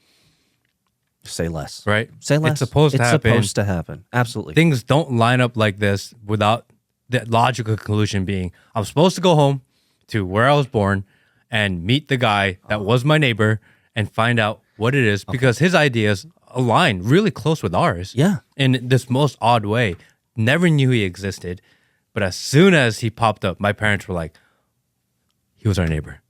Speaker 2: Say less.
Speaker 1: Right?
Speaker 2: Say less.
Speaker 1: It's supposed to happen.
Speaker 2: It's supposed to happen. Absolutely.
Speaker 1: Things don't line up like this without the logical conclusion being, I'm supposed to go home to where I was born and meet the guy that was my neighbor and find out what it is, because his ideas align really close with ours.
Speaker 2: Yeah.
Speaker 1: In this most odd way. Never knew he existed. But as soon as he popped up, my parents were like, he was our neighbor.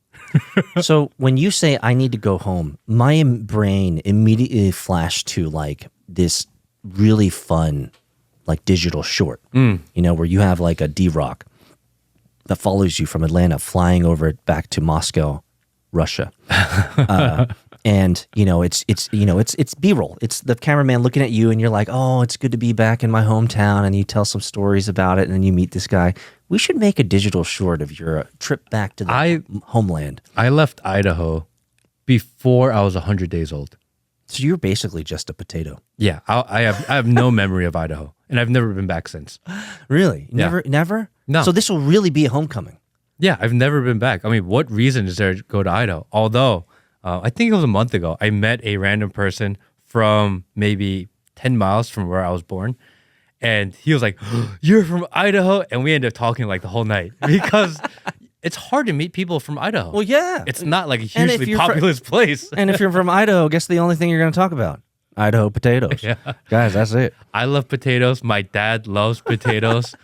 Speaker 2: So when you say I need to go home, my brain immediately flashed to like this really fun, like digital short, where you have like a D-Rock that follows you from Atlanta, flying over it back to Moscow, Russia. And it's B-roll. It's the cameraman looking at you, and you're like, "Oh, it's good to be back in my hometown." And you tell some stories about it, and then you meet this guy. We should make a digital short of your trip back to the homeland.
Speaker 1: I left Idaho before I was 100 days old.
Speaker 2: So you're basically just a potato.
Speaker 1: Yeah, I have no memory of Idaho, and I've never been back since.
Speaker 2: Really?
Speaker 1: Yeah.
Speaker 2: Never?
Speaker 1: No.
Speaker 2: So this will really be a homecoming.
Speaker 1: Yeah, I've never been back. I mean, what reason is there to go to Idaho? Although, I think it was a month ago, I met a random person from maybe 10 miles from where I was born. And he was like, "You're from Idaho?" And we ended up talking like the whole night because it's hard to meet people from Idaho.
Speaker 2: Well, yeah.
Speaker 1: It's not like a hugely populous place.
Speaker 2: And if you're from Idaho, guess the only thing you're going to talk about? Idaho potatoes.
Speaker 1: Yeah.
Speaker 2: Guys, that's it.
Speaker 1: I love potatoes. My dad loves potatoes.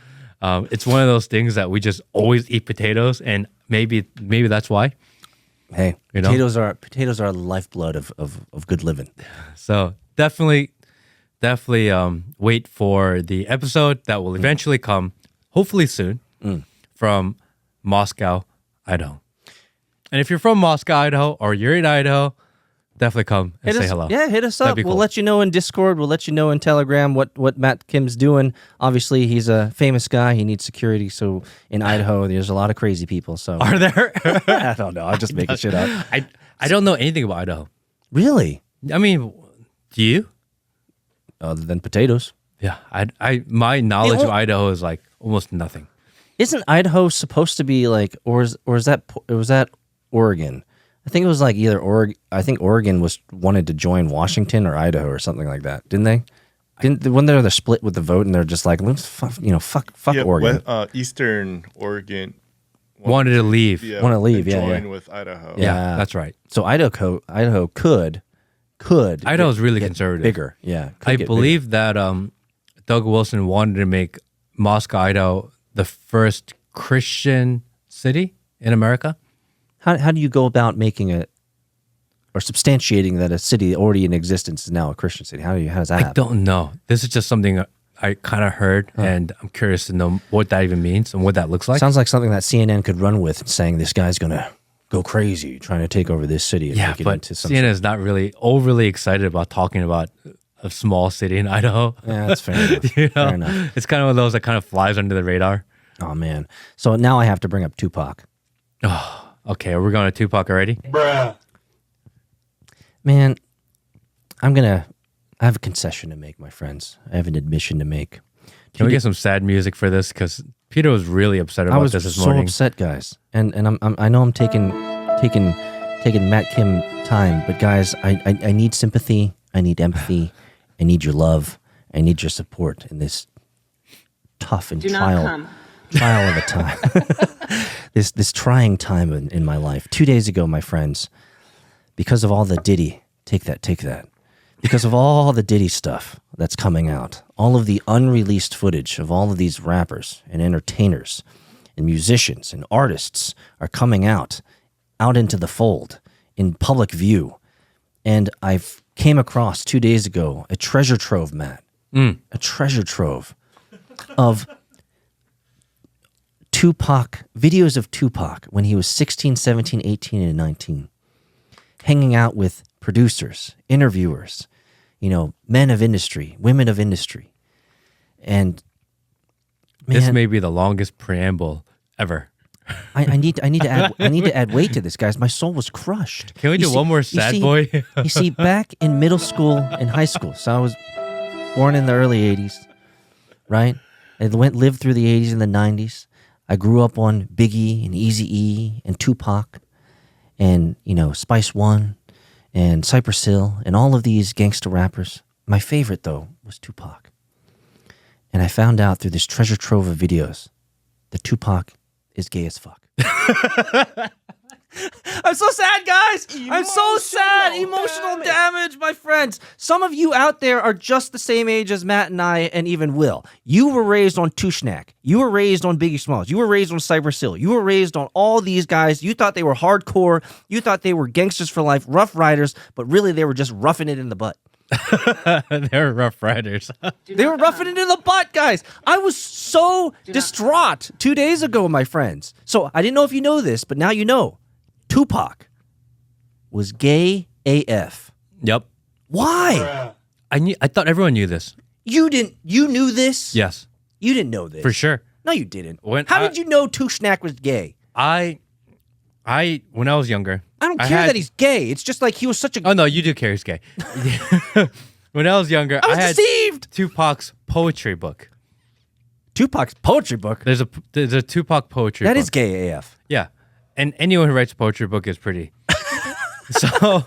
Speaker 1: It's one of those things that we just always eat potatoes, and maybe that's why.
Speaker 2: Hey,
Speaker 1: You know?
Speaker 2: potatoes are the lifeblood of good living.
Speaker 1: So definitely wait for the episode that will eventually come, hopefully soon, from Moscow, Idaho. And if you're from Moscow, Idaho, or you're in Idaho, definitely come and say hello.
Speaker 2: Yeah, hit us
Speaker 1: That'd
Speaker 2: up.
Speaker 1: be
Speaker 2: We'll
Speaker 1: cool.
Speaker 2: let you know in Discord. We'll let you know in Telegram what Matt Kim's doing. Obviously, he's a famous guy. He needs security. So in Idaho, there's a lot of crazy people. So
Speaker 1: Are there?
Speaker 2: I don't know. I'm just making shit up.
Speaker 1: I don't know anything about Idaho.
Speaker 2: Really?
Speaker 1: I mean, do you?
Speaker 2: Other than potatoes.
Speaker 1: Yeah, my knowledge of Idaho is like almost nothing.
Speaker 2: Isn't Idaho supposed to be like, or was that Oregon? I think it was like either Oregon. I think Oregon wanted to join Washington or Idaho or something like that, didn't they? When they're split with the vote and they're just like, let's fuck Oregon.
Speaker 3: Eastern Oregon
Speaker 1: Wanted to leave.
Speaker 2: Want to leave? Yeah,
Speaker 3: join
Speaker 2: yeah.
Speaker 3: with Idaho.
Speaker 1: Yeah, that's right.
Speaker 2: So Idaho could
Speaker 1: Idaho's really
Speaker 2: get
Speaker 1: conservative.
Speaker 2: bigger. Yeah,
Speaker 1: I believe that Doug Wilson wanted to make Moscow, Idaho, the first Christian city in America.
Speaker 2: How do you go about making it or substantiating that a city already in existence is now a Christian city? How does that
Speaker 1: I
Speaker 2: happen?
Speaker 1: don't know. This is just something I kind of heard, and I'm curious to know what that even means and what that looks like.
Speaker 2: Sounds like something that CNN could run with, saying this guy's going to go crazy trying to take over this city. And
Speaker 1: Yeah,
Speaker 2: make it
Speaker 1: but
Speaker 2: into some
Speaker 1: CNN is not really overly excited about talking about a small city in Idaho.
Speaker 2: Yeah, that's fair enough.
Speaker 1: You know?
Speaker 2: Fair enough.
Speaker 1: It's kind of one of those that kind of flies under the radar.
Speaker 2: Oh, man. So now I have to bring up Tupac.
Speaker 1: Okay, we're going to Tupac already?
Speaker 2: Man, I have a concession to make, my friends. I have an admission to make.
Speaker 1: Can we get some sad music for this? Because Peter was really upset
Speaker 2: I
Speaker 1: about
Speaker 2: was
Speaker 1: this
Speaker 2: so
Speaker 1: morning.
Speaker 2: upset, guys. And I know I'm taking Matt Kim time, but guys, I need sympathy. I need empathy. I need your love. I need your support in this tough and trial of a time. this trying time in my life. 2 days ago, my friends, because of all the Diddy, take that. Because of all the Diddy stuff that's coming out, all of the unreleased footage of all of these rappers and entertainers and musicians and artists are coming out into the fold in public view. And I came across 2 days ago a treasure trove, Matt. A treasure trove of Tupac, videos of Tupac when he was 16, 17, 18, and 19, hanging out with producers, interviewers, men of industry, women of industry. And man,
Speaker 1: This may be the longest preamble ever.
Speaker 2: I need to add weight to this, guys. My soul was crushed.
Speaker 1: Can we do one more sad boy?
Speaker 2: You see, back in middle school and high school, so I was born in the early 80s, right? I lived through the 80s and the 90s. I grew up on Biggie and Eazy-E and Tupac and, Spice One and Cypress Hill and all of these gangster rappers. My favorite, though, was Tupac. And I found out through this treasure trove of videos that Tupac is gay as fuck. I'm so sad, guys. I'm so sad. Emotional damage, my friends. Some of you out there are just the same age as Matt and I, and even Will. You were raised on Tushnak. You were raised on Biggie Smalls. You were raised on Cypress Hill. You were raised on all these guys. You thought they were hardcore. You thought they were gangsters for life, rough riders, but really they were just roughing it in the butt.
Speaker 1: They're rough riders.
Speaker 2: They were roughing it in the butt, guys. I was so distraught 2 days ago, my friends. So I didn't know if you know this, but now you know. Tupac was gay AF.
Speaker 1: Yep.
Speaker 2: Why?
Speaker 1: I thought everyone knew this.
Speaker 2: You didn't. You knew this?
Speaker 1: Yes,
Speaker 2: You didn't know this.
Speaker 1: for sure.
Speaker 2: No, you didn't.
Speaker 1: When
Speaker 2: How
Speaker 1: I-
Speaker 2: did you know Tushnak was gay?
Speaker 1: When I was younger,
Speaker 2: I don't care that he's gay. It's just like he was such a...
Speaker 1: Oh no, you do care he's gay. When I was younger,
Speaker 2: I was
Speaker 1: I had
Speaker 2: deceived.
Speaker 1: Tupac's poetry book.
Speaker 2: Tupac's poetry book?
Speaker 1: There's a Tupac poetry book.
Speaker 2: That is gay AF.
Speaker 1: Yeah. And anyone who writes a poetry book is pretty. So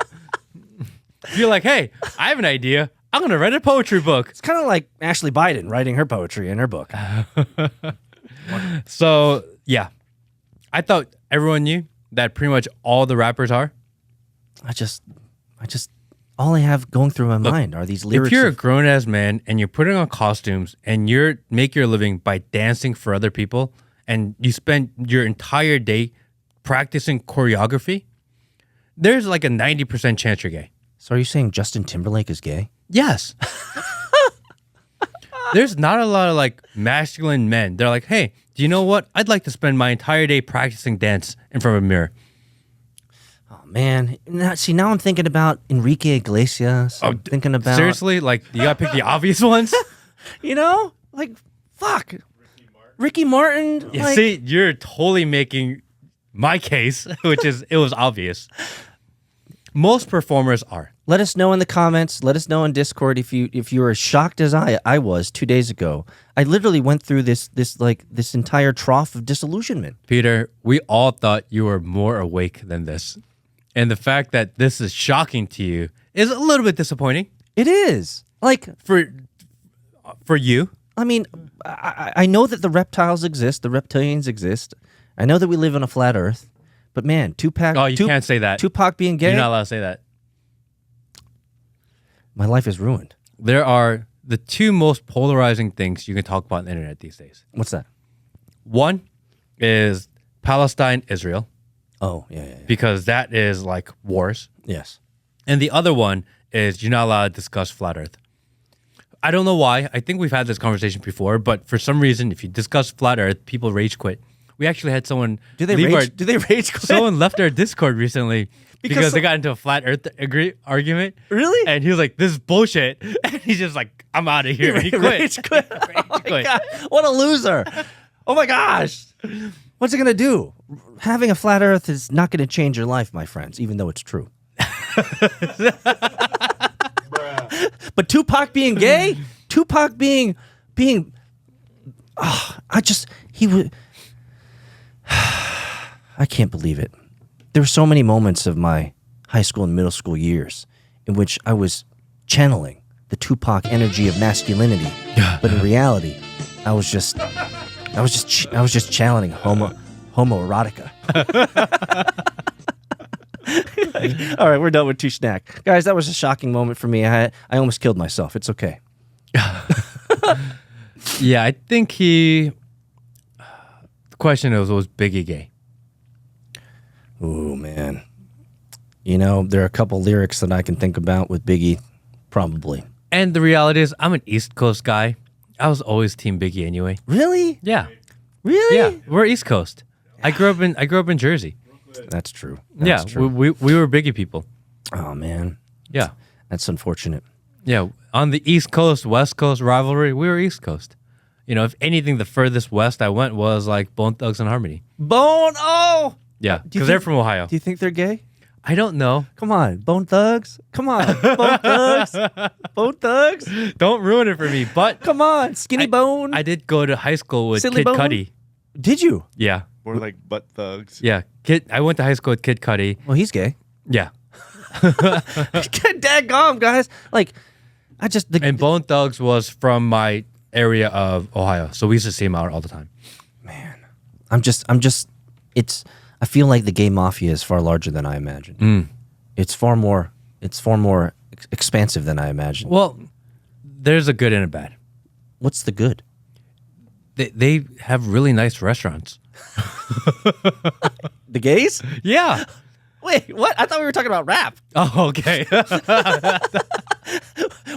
Speaker 1: if you're like, hey, I have an idea. I'm going to write a poetry book.
Speaker 2: It's kind of like Ashley Biden writing her poetry in her book.
Speaker 1: So, yeah. I thought everyone knew that pretty much all the rappers are.
Speaker 2: I just, all I have going through my mind are these lyrics.
Speaker 1: If you're a
Speaker 2: of-
Speaker 1: grown-ass man and you're putting on costumes and you make your living by dancing for other people and you spend your entire day practicing choreography, there's like a 90% chance you're gay.
Speaker 2: So are you saying Justin Timberlake is gay?
Speaker 1: Yes. There's not a lot of like masculine men. They're like, hey, do you know what? I'd like to spend my entire day practicing dance in front of a mirror.
Speaker 2: Oh, man. Now I'm thinking about Enrique Iglesias. I'm thinking about...
Speaker 1: Seriously? Like, you gotta pick the obvious ones?
Speaker 2: You know? Like, fuck. Ricky Martin.
Speaker 1: Yeah,
Speaker 2: like,
Speaker 1: see, you're totally making my case, which is, it was obvious. Most performers are.
Speaker 2: let us know in the comments. Let us know in Discord if you were as shocked as I was 2 days ago. I literally went through this entire trough of disillusionment.
Speaker 1: Peter, we all thought you were more awake than this. And the fact that this is shocking to you is a little bit disappointing.
Speaker 2: It is. Like,
Speaker 1: For you.
Speaker 2: I mean, I know that the reptiles exist, the reptilians exist. I know that we live on a flat Earth, but man, Tupac.
Speaker 1: Oh, you can't say that.
Speaker 2: Tupac being gay.
Speaker 1: You're not allowed to say that.
Speaker 2: My life is ruined.
Speaker 1: There are the two most polarizing things you can talk about on the internet these days.
Speaker 2: What's that?
Speaker 1: One is Palestine, Israel,
Speaker 2: Oh, yeah.
Speaker 1: because that is like wars.
Speaker 2: Yes.
Speaker 1: And the other one is you're not allowed to discuss flat Earth. I don't know why. I think we've had this conversation before, but for some reason, if you discuss flat Earth, people rage quit. We actually had someone
Speaker 2: Do they rage quit?
Speaker 1: someone left our Discord recently because
Speaker 2: so-
Speaker 1: they got into a flat Earth argument.
Speaker 2: Really?
Speaker 1: And he was like, "This is bullshit," and he's just like, "I'm out of here." And he quit.
Speaker 2: Rage quit. Oh my
Speaker 1: quit.
Speaker 2: God. What a loser. Oh my gosh. What's it going to do? Having a flat Earth is not going to change your life, my friends, even though it's true. But Tupac being gay, Tupac being, he was, I can't believe it. There were so many moments of my high school and middle school years in which I was channeling the Tupac energy of masculinity, but in reality, I was just channeling homoerotica. All right, we're done with Tushnak. Guys, that was a shocking moment for me. I almost killed myself. It's okay.
Speaker 1: Yeah, I think the question was Biggie gay?
Speaker 2: Ooh, man. You know, there are a couple lyrics that I can think about with Biggie, probably.
Speaker 1: And the reality is, I'm an East Coast guy. I was always Team Biggie anyway.
Speaker 2: Really?
Speaker 1: Yeah,
Speaker 2: Really?
Speaker 1: yeah, we're East Coast. I grew up in Jersey.
Speaker 2: That's true.
Speaker 1: Yeah,
Speaker 2: That's true.
Speaker 1: we were Biggie people.
Speaker 2: Oh, man.
Speaker 1: Yeah,
Speaker 2: That's unfortunate.
Speaker 1: yeah. On the East Coast, West Coast rivalry, we were East Coast. You know, if anything, the furthest west I went was like Bone Thugs and Harmony.
Speaker 2: Bone, oh!
Speaker 1: Yeah,
Speaker 2: Do you
Speaker 1: because they're
Speaker 2: think-
Speaker 1: from Ohio.
Speaker 2: Do you think they're gay?
Speaker 1: I don't know.
Speaker 2: Come on, Bone Thugs. Come on, Bone Thugs. Bone Thugs.
Speaker 1: Don't ruin it for me. But
Speaker 2: Come on, Skinny Bone.
Speaker 1: I did go to high school with
Speaker 2: Silly
Speaker 1: Kid
Speaker 2: Bone?
Speaker 1: Cudi.
Speaker 2: Did you?
Speaker 1: Yeah,
Speaker 3: Or like butt thugs.
Speaker 1: yeah. I went to high school with Kid Cudi.
Speaker 2: Well, he's gay.
Speaker 1: Yeah,
Speaker 2: Daggum, guys. Like, I just...
Speaker 1: and Bone Thugs was from my area of Ohio, so we used to see him out all the time.
Speaker 2: I'm just, I feel like the gay mafia is far larger than I imagined. It's far more expansive than I imagined.
Speaker 1: Well, there's a good and a bad.
Speaker 2: What's the good?
Speaker 1: They have really nice restaurants.
Speaker 2: The gays?
Speaker 1: Yeah.
Speaker 2: Wait, what? I thought we were talking about rap.
Speaker 1: Oh, okay.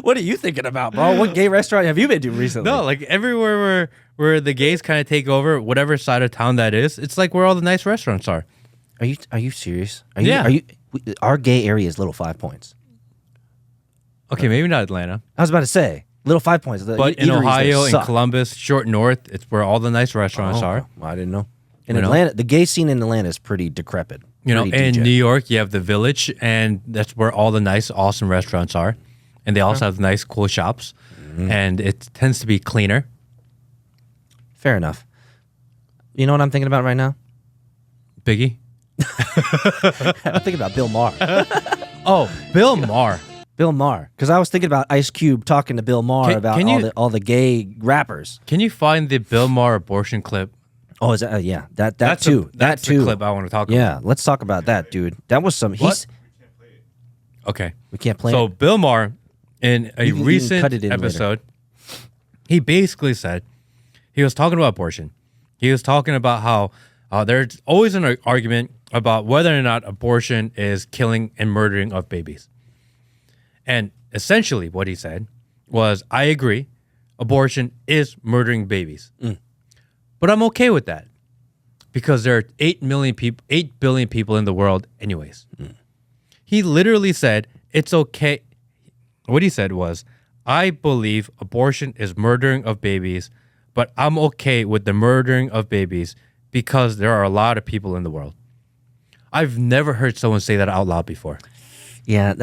Speaker 2: What are you thinking about, bro? What gay restaurant have you been to recently?
Speaker 1: No, like everywhere where the gays kind of take over, whatever side of town that is, it's like where all the nice restaurants are.
Speaker 2: Are you serious?
Speaker 1: Yeah.
Speaker 2: Our gay area is Little 5 Points.
Speaker 1: Okay, maybe not Atlanta.
Speaker 2: I was about to say Little 5 Points. The
Speaker 1: But in
Speaker 2: eateries there
Speaker 1: Ohio, in
Speaker 2: suck.
Speaker 1: Columbus, short north, it's where all the nice restaurants
Speaker 2: Oh,
Speaker 1: are.
Speaker 2: well, I didn't know. In
Speaker 1: You know?
Speaker 2: Atlanta, the gay scene in Atlanta is pretty decrepit.
Speaker 1: You know,
Speaker 2: Pretty
Speaker 1: in
Speaker 2: DJ.
Speaker 1: New York, you have the Village, and that's where all the nice, awesome restaurants are. And they also have nice, cool shops. And it tends to be cleaner.
Speaker 2: Fair enough. You know what I'm thinking about right now?
Speaker 1: Biggie?
Speaker 2: I'm thinking about Bill Maher.
Speaker 1: Oh, Bill Maher.
Speaker 2: Bill Maher, because I was thinking about Ice Cube talking to Bill Maher
Speaker 1: Can-
Speaker 2: about
Speaker 1: can you-
Speaker 2: all the gay rappers.
Speaker 1: Can you find the Bill Maher abortion clip?
Speaker 2: Oh, is that yeah? That
Speaker 1: That's
Speaker 2: too.
Speaker 1: That's
Speaker 2: that too.
Speaker 1: the clip I want to talk about.
Speaker 2: Yeah, let's talk about that, dude. That was some. He's
Speaker 1: Okay.
Speaker 2: we can't play.
Speaker 1: So
Speaker 2: it.
Speaker 1: Bill Maher, in a
Speaker 2: You can
Speaker 1: recent
Speaker 2: cut it in
Speaker 1: episode, he basically said, he was talking about abortion. He was talking about how there's always an argument about whether or not abortion is killing and murdering of babies. And essentially what he said was, I agree, abortion is murdering babies. But I'm okay with that because there are 8 billion people in the world anyways. He literally said, it's okay. What he said was, I believe abortion is murdering of babies, but I'm okay with the murdering of babies because there are a lot of people in the world. I've never heard someone say that out loud before.
Speaker 2: Yeah,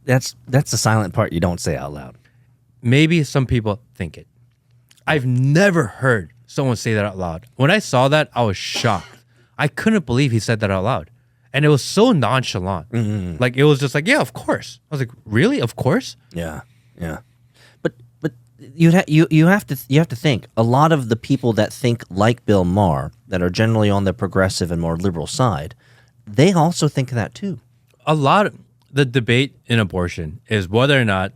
Speaker 2: that's the silent part you don't say out loud.
Speaker 1: Maybe some people think it. I've never heard someone say that out loud. When I saw that, I was shocked. I couldn't believe he said that out loud. And it was so nonchalant. Like, it was just like, yeah, of course. I was like, really? Of course?
Speaker 2: Yeah, yeah. But you have to think a lot of the people that think like Bill Maher, that are generally on the progressive and more liberal side, they also think that too.
Speaker 1: A lot of the debate in abortion is whether or not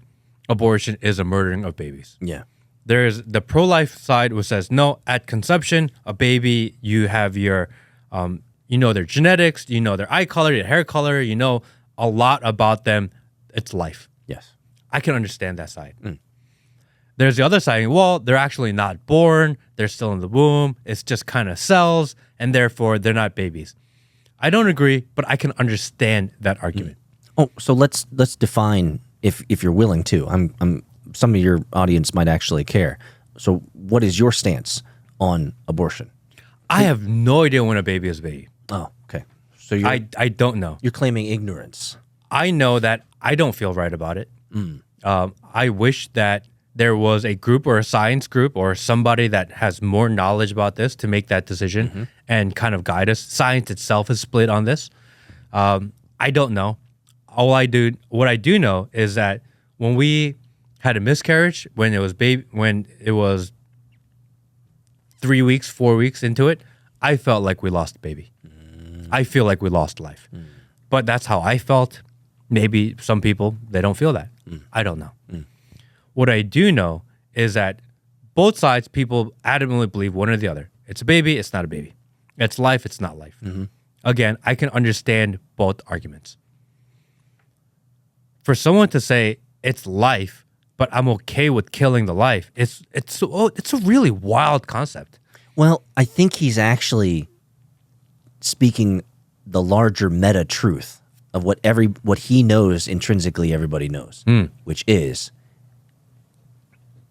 Speaker 1: abortion is a murdering of babies.
Speaker 2: Yeah.
Speaker 1: There's the pro-life side which says, no, at conception, a baby, you have your, you know their genetics, you know their eye color, their hair color, you know a lot about them. It's life.
Speaker 2: Yes.
Speaker 1: I can understand that side. There's the other side. Well, they're actually not born. They're still in the womb. It's just kind of cells, and therefore they're not babies. I don't agree, but I can understand that argument.
Speaker 2: Oh, so let's define if you're willing to. I'm some of your audience might actually care. So what is your stance on abortion?
Speaker 1: I have no idea when a baby is a baby.
Speaker 2: Oh, okay. So you're
Speaker 1: I don't know.
Speaker 2: you're claiming ignorance.
Speaker 1: I know that I don't feel right about it. I wish that there was a group or a science group or somebody that has more knowledge about this to make that decision and kind of guide us. Science itself is split on this. I don't know. What I do know is that when we had a miscarriage, when it was 3 weeks, 4 weeks into it, I felt like we lost a baby. I feel like we lost life. But that's how I felt. Maybe some people, they don't feel that. I don't know. What I do know is that both sides, people adamantly believe one or the other. It's a baby, it's not a baby. It's life, it's not life. Again, I can understand both arguments. For someone to say it's life, but I'm okay with killing the life, it's a really wild concept.
Speaker 2: Well, I think he's actually speaking the larger meta truth of what he knows intrinsically everybody knows, which is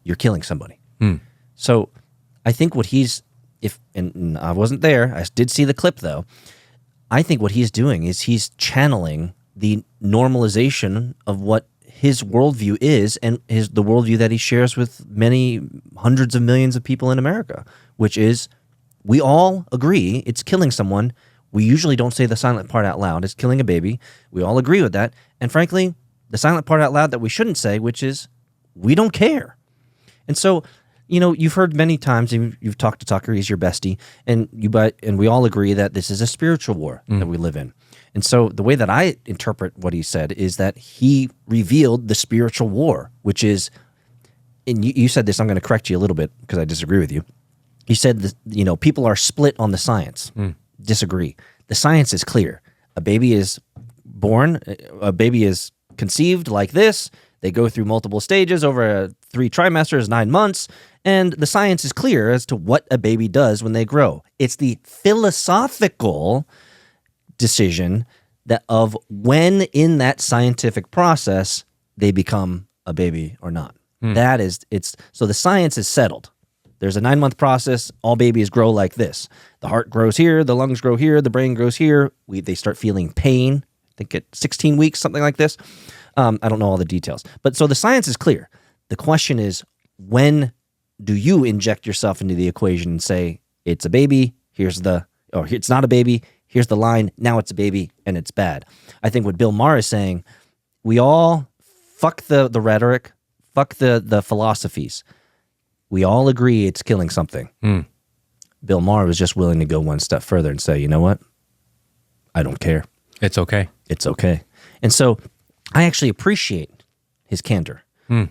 Speaker 2: you're killing somebody. So I think what he's and I wasn't there, I did see the clip though. I think what he's doing is he's channeling the normalization of what his worldview is and the worldview that he shares with many hundreds of millions of people in America, which is we all agree it's killing someone. We usually don't say the silent part out loud. It's killing a baby. We all agree with that. And frankly, the silent part out loud that we shouldn't say, which is we don't care. And so you've heard many times, you've talked to Tucker, he's your bestie, and we all agree that this is a spiritual war that we live in. And so the way that I interpret what he said is that he revealed the spiritual war, which is, and you said this, I'm going to correct you a little bit because I disagree with you. You said that, people are split on the science. Disagree. The science is clear. A baby is born, a baby is conceived like this. They go through multiple stages over 3 trimesters, 9 months, and the science is clear as to what a baby does when they grow. It's the philosophical decision that of when in that scientific process they become a baby or not. So the science is settled. There's a 9-month process. All babies grow like this. The heart grows here, the lungs grow here, the brain grows here. They start feeling pain, I think at 16 weeks, something like this. I don't know all the details. But so the science is clear. The question is, when do you inject yourself into the equation and say, it's a baby, it's not a baby, here's the line, now it's a baby, and it's bad. I think what Bill Maher is saying, we all fuck the rhetoric, fuck the philosophies. We all agree it's killing something. Bill Maher was just willing to go one step further and say, you know what? I don't care.
Speaker 1: It's okay.
Speaker 2: It's okay. And so I actually appreciate his candor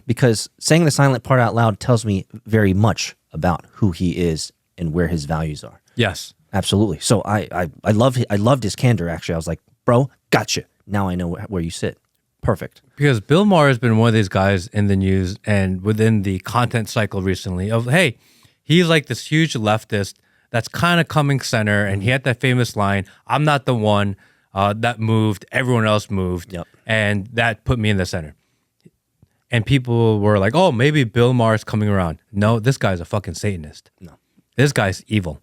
Speaker 2: because saying the silent part out loud tells me very much about who he is and where his values are.
Speaker 1: Yes.
Speaker 2: Absolutely. So I loved his candor, actually. I was like, bro, gotcha. Now I know where you sit. Perfect.
Speaker 1: Because Bill Maher has been one of these guys in the news and within the content cycle recently of, hey, he's like this huge leftist that's kind of coming center, and he had that famous line, I'm not the one that moved, everyone else moved, and that put me in the center. And people were like, oh, maybe Bill Maher's coming around. No, this guy's a fucking Satanist. No. This guy's evil.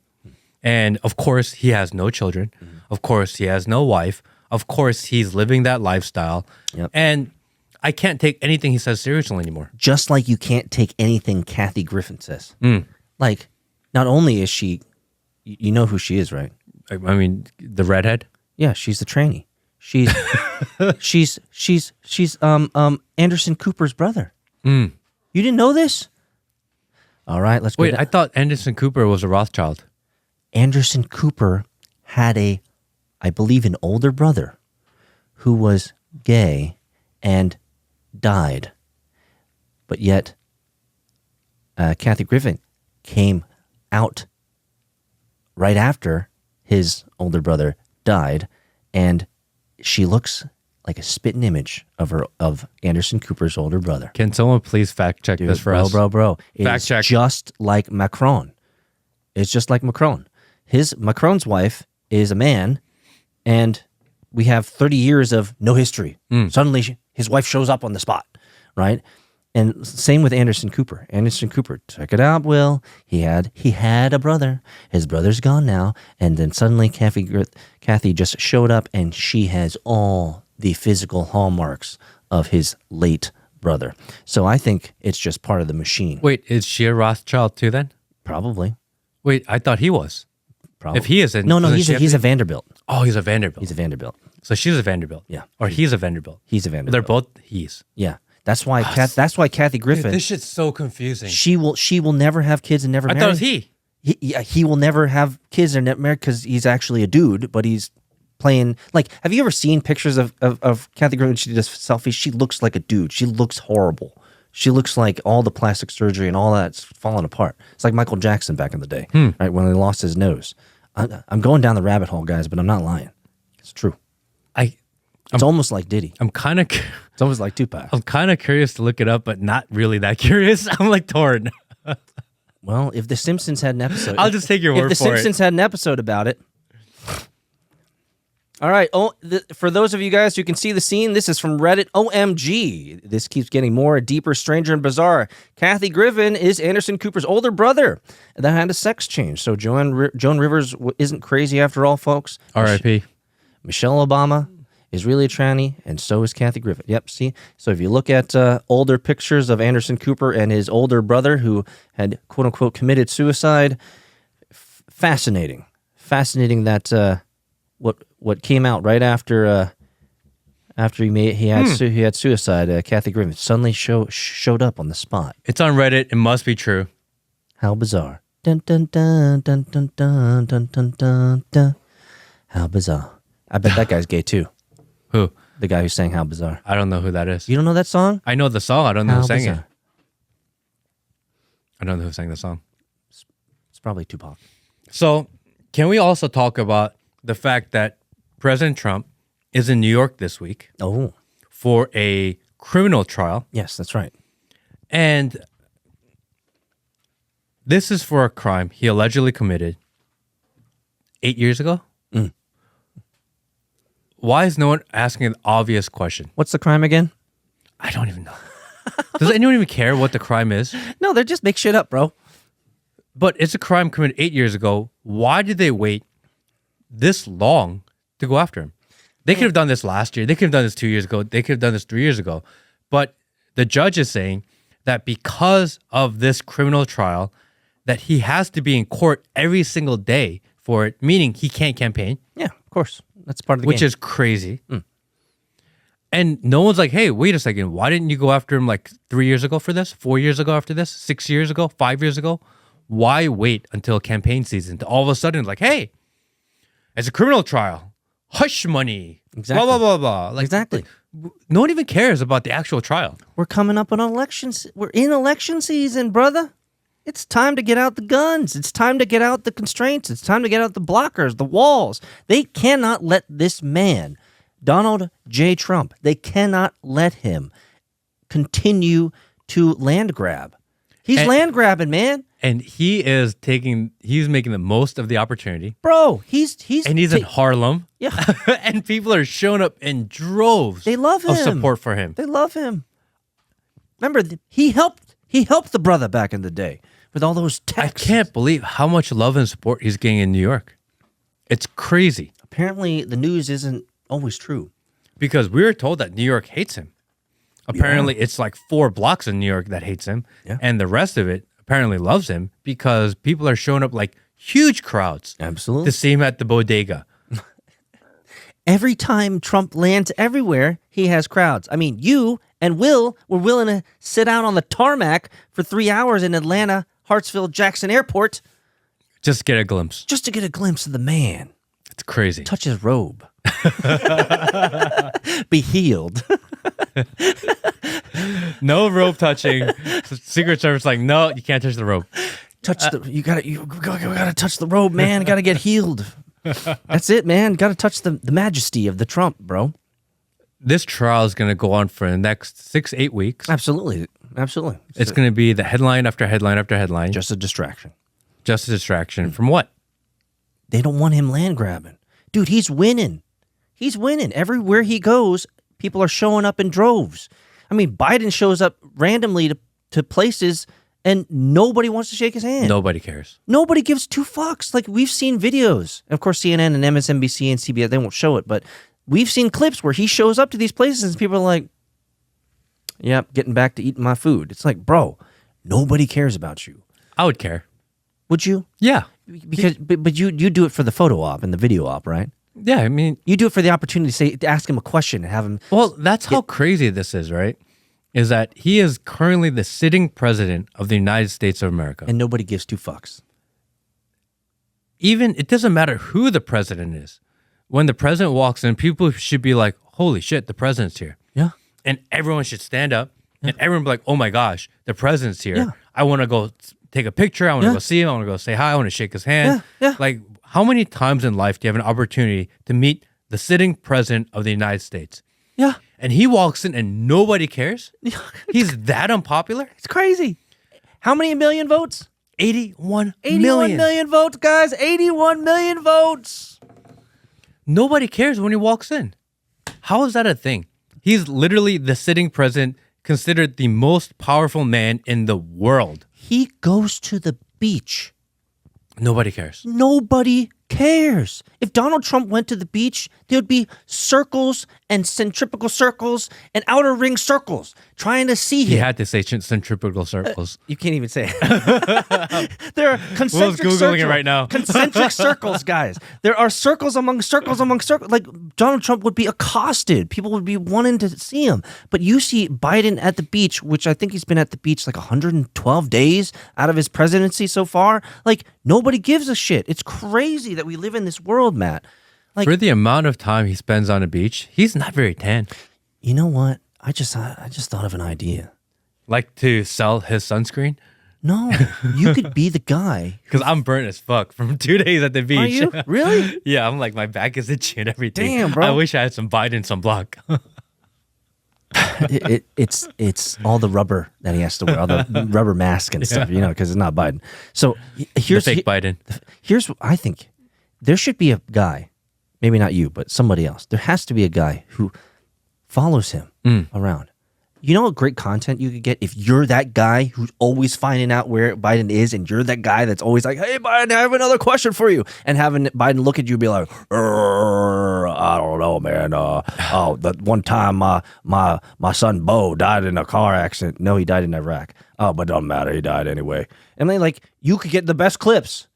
Speaker 1: And of course, he has no children. Of course, he has no wife. Of course, he's living that lifestyle. And I can't take anything he says seriously anymore.
Speaker 2: Just like you can't take anything Kathy Griffin says. Like, not only is she, you know who she is, right?
Speaker 1: I mean, the redhead?
Speaker 2: Yeah, she's the tranny. She's she's Anderson Cooper's brother. You didn't know this? All right, let's go.
Speaker 1: Wait, I thought Anderson Cooper was a Rothschild.
Speaker 2: Anderson Cooper had I believe, an older brother who was gay and died. But yet, Kathy Griffin came out right after his older brother died, and she looks like a spitting image of Anderson Cooper's older brother.
Speaker 1: Can someone please fact check this for us?
Speaker 2: Bro.
Speaker 1: Fact check.
Speaker 2: Just like Macron. It's just like Macron. Macron's wife is a man, and we have 30 years of no history. Suddenly, his wife shows up on the spot, right? And same with Anderson Cooper. Anderson Cooper, check it out, Will. He had a brother. His brother's gone now, and then suddenly Kathy just showed up, and she has all the physical hallmarks of his late brother. So I think it's just part of the machine.
Speaker 1: Wait, is she a Rothschild too then?
Speaker 2: Probably.
Speaker 1: Wait, I thought he was.
Speaker 2: Probably.
Speaker 1: If he isn't,
Speaker 2: no, he's a Vanderbilt.
Speaker 1: Oh, he's a Vanderbilt.
Speaker 2: He's a Vanderbilt.
Speaker 1: So she's a Vanderbilt.
Speaker 2: Yeah.
Speaker 1: Or he's a Vanderbilt.
Speaker 2: He's a Vanderbilt.
Speaker 1: They're both he's.
Speaker 2: Yeah. That's why Kathy Griffin.
Speaker 1: Dude, this shit's so confusing.
Speaker 2: She will never have kids and never marry.
Speaker 1: I thought it was he.
Speaker 2: He will never have kids and never marry because he's actually a dude, but he's playing like. Have you ever seen pictures of Kathy Griffin? She does selfies. She looks like a dude. She looks horrible. She looks like all the plastic surgery and all that's falling apart. It's like Michael Jackson back in the day, right when he lost his nose. I'm going down the rabbit hole, guys, but I'm not lying. It's true. It's almost like Diddy. It's almost like Tupac.
Speaker 1: I'm kind of curious to look it up, but not really that curious. I'm like torn.
Speaker 2: Well, if The Simpsons had an episode,
Speaker 1: I'll just take your word for it.
Speaker 2: If The Simpsons had an episode about it. All right. For those of you guys who can see the scene, this is from Reddit. OMG. This keeps getting more deeper, stranger, and bizarre. Kathy Griffin is Anderson Cooper's older brother that had a sex change. So Joan Rivers isn't crazy after all, folks.
Speaker 1: R.I.P.
Speaker 2: Michelle Obama is really a tranny, and so is Kathy Griffin. Yep, see? So if you look at older pictures of Anderson Cooper and his older brother who had, quote-unquote, committed suicide, fascinating. Fascinating that what came out right after he had suicide, Kathy Griffin suddenly showed up on the spot.
Speaker 1: It's on Reddit. It must be true.
Speaker 2: How bizarre. Dun dun dun dun dun dun dun dun dun dun. How bizarre. I bet that guy's gay too.
Speaker 1: Who?
Speaker 2: The guy who sang How Bizarre.
Speaker 1: I don't know who that is.
Speaker 2: You don't know that song?
Speaker 1: I know the song. I don't know
Speaker 2: How
Speaker 1: who sang it.
Speaker 2: Bizarre.
Speaker 1: I don't know who sang the song.
Speaker 2: It's probably Tupac.
Speaker 1: So, can we also talk about the fact that President Trump is in New York this week
Speaker 2: Oh,
Speaker 1: for a criminal trial?
Speaker 2: yes, that's right.
Speaker 1: And this is for a crime he allegedly committed 8 years ago. Why is no one asking an obvious question?
Speaker 2: What's the crime again?
Speaker 1: I don't even know. Does anyone even care what the crime is?
Speaker 2: No, they just make shit up, bro.
Speaker 1: But it's a crime committed 8 years ago. Why did they wait this long to go after him? They could have done this last year. They could have done this 2 years ago. They could have done this 3 years ago. But the judge is saying that because of this criminal trial, that he has to be in court every single day for it, meaning he can't campaign,
Speaker 2: Yeah, of course. That's part of the
Speaker 1: which
Speaker 2: game.
Speaker 1: is crazy. And no one's like, hey, wait a second. Why didn't you go after him like 3 years ago for this? 4 years ago after this? 6 years ago? 5 years ago? Why wait until campaign season to all of a sudden like, hey, it's a criminal trial. Hush money.
Speaker 2: Exactly.
Speaker 1: Blah, blah, blah, blah. Like,
Speaker 2: Exactly.
Speaker 1: no one even cares about the actual trial.
Speaker 2: We're coming up on elections. We're in election season, brother. It's time to get out the guns. It's time to get out the constraints. It's time to get out the blockers, the walls. They cannot let this man, Donald J. Trump, they cannot let him continue to land grab. He's land grabbing, man.
Speaker 1: And he's making the most of the opportunity.
Speaker 2: Bro, he's
Speaker 1: in Harlem.
Speaker 2: Yeah.
Speaker 1: And people are showing up in droves.
Speaker 2: They love him.
Speaker 1: Of support for him.
Speaker 2: They love him. Remember, he helped the brother back in the day with all those
Speaker 1: I
Speaker 2: texts.
Speaker 1: can't believe how much love and support he's getting in New York. It's crazy.
Speaker 2: Apparently, the news isn't always true.
Speaker 1: Because we were told that New York hates him. Apparently, it's like 4 blocks in New York that hates him.
Speaker 2: Yeah.
Speaker 1: And the rest of it apparently loves him because people are showing up like huge crowds
Speaker 2: Absolutely.
Speaker 1: to see him at the bodega.
Speaker 2: Every time Trump lands everywhere, he has crowds. I mean, you and Will were willing to sit out on the tarmac for 3 hours in Atlanta, Hartsfield, Jackson Airport
Speaker 1: Just get a glimpse.
Speaker 2: just to get a glimpse of the man.
Speaker 1: It's crazy.
Speaker 2: Touch his robe. Be healed.
Speaker 1: No rope touching. Secret Service like, no, you can't touch the rope.
Speaker 2: You gotta touch the robe, man. Gotta get healed. That's it, man. Gotta touch the majesty of the Trump, bro.
Speaker 1: This trial is going to go on for the next 6-8 weeks.
Speaker 2: Absolutely. Absolutely.
Speaker 1: It's going to be the headline after headline after headline.
Speaker 2: Just a distraction.
Speaker 1: Just a distraction. From what?
Speaker 2: They don't want him land grabbing. Dude, he's winning. He's winning. Everywhere he goes, people are showing up in droves. I mean, Biden shows up randomly to places and nobody wants to shake his hand.
Speaker 1: Nobody cares.
Speaker 2: Nobody gives 2 fucks. Like, we've seen videos. Of course, CNN and MSNBC and CBS, they won't show it, but we've seen clips where he shows up to these places and people are like, yep, getting back to eating my food. It's like, bro, nobody cares about you.
Speaker 1: I would care.
Speaker 2: Would you?
Speaker 1: Yeah.
Speaker 2: Because, but you do it for the photo op and the video op, right?
Speaker 1: Yeah, I mean,
Speaker 2: You do it for the opportunity to ask him a question and have him.
Speaker 1: well, that's how crazy this is, right? Is that he is currently the sitting president of the United States of America.
Speaker 2: And nobody gives 2 fucks.
Speaker 1: Even, it doesn't matter who the president is. When the president walks in, people should be like, holy shit, the president's here.
Speaker 2: Yeah.
Speaker 1: And everyone should stand up and everyone be like, oh my gosh, the president's here.
Speaker 2: Yeah.
Speaker 1: I want to go take a picture. I want to
Speaker 2: Yeah.
Speaker 1: go see him. I want to go say hi. I want to shake his hand.
Speaker 2: Yeah.
Speaker 1: Like, how many times in life do you have an opportunity to meet the sitting president of the United States?
Speaker 2: Yeah.
Speaker 1: And he walks in and nobody cares? He's that unpopular?
Speaker 2: It's crazy. How many million votes?
Speaker 1: 81
Speaker 2: 81 million votes, guys. 81 million votes.
Speaker 1: Nobody cares when he walks in. How is that a thing? He's literally the sitting president, considered the most powerful man in the world.
Speaker 2: He goes to the beach.
Speaker 1: Nobody cares.
Speaker 2: Nobody cares? If Donald Trump went to the beach, there would be circles and centripetal circles and outer ring circles trying to see him.
Speaker 1: He had to say centripetal circles.
Speaker 2: You can't even say it. There are concentric
Speaker 1: Will's Googling
Speaker 2: circles.
Speaker 1: it right now.
Speaker 2: Concentric circles, guys. There are circles among circles among circles. Like Donald Trump would be accosted. People would be wanting to see him. But you see Biden at the beach, which I think he's been at the beach like 112 days out of his presidency so far. Like nobody gives a shit. It's crazy that we live in this world, Matt. Like,
Speaker 1: For the amount of time he spends on a beach, he's not very tan.
Speaker 2: you know what? I just thought of an idea.
Speaker 1: Like to sell his sunscreen?
Speaker 2: No, you could be the guy.
Speaker 1: Because I'm burnt as fuck from 2 days at the beach.
Speaker 2: Are you? Really?
Speaker 1: Yeah, I'm like, my back is itchy and everything.
Speaker 2: Damn, bro.
Speaker 1: I wish I had some Biden sunblock.
Speaker 2: It's all the rubber that he has to wear, all the rubber mask and stuff, because it's not Biden. So here's
Speaker 1: the fake Biden.
Speaker 2: Here's what I think. There should be a guy, maybe not you, but somebody else. There has to be a guy who follows him around. You know what great content you could get if you're that guy who's always finding out where Biden is, and you're that guy that's always like, "Hey, Biden, I have another question for you," and having Biden look at you and be like, "I don't know, man. That one time my son Bo died in a car accident. No, he died in Iraq. Oh, but it doesn't matter. He died anyway." And then like you could get the best clips.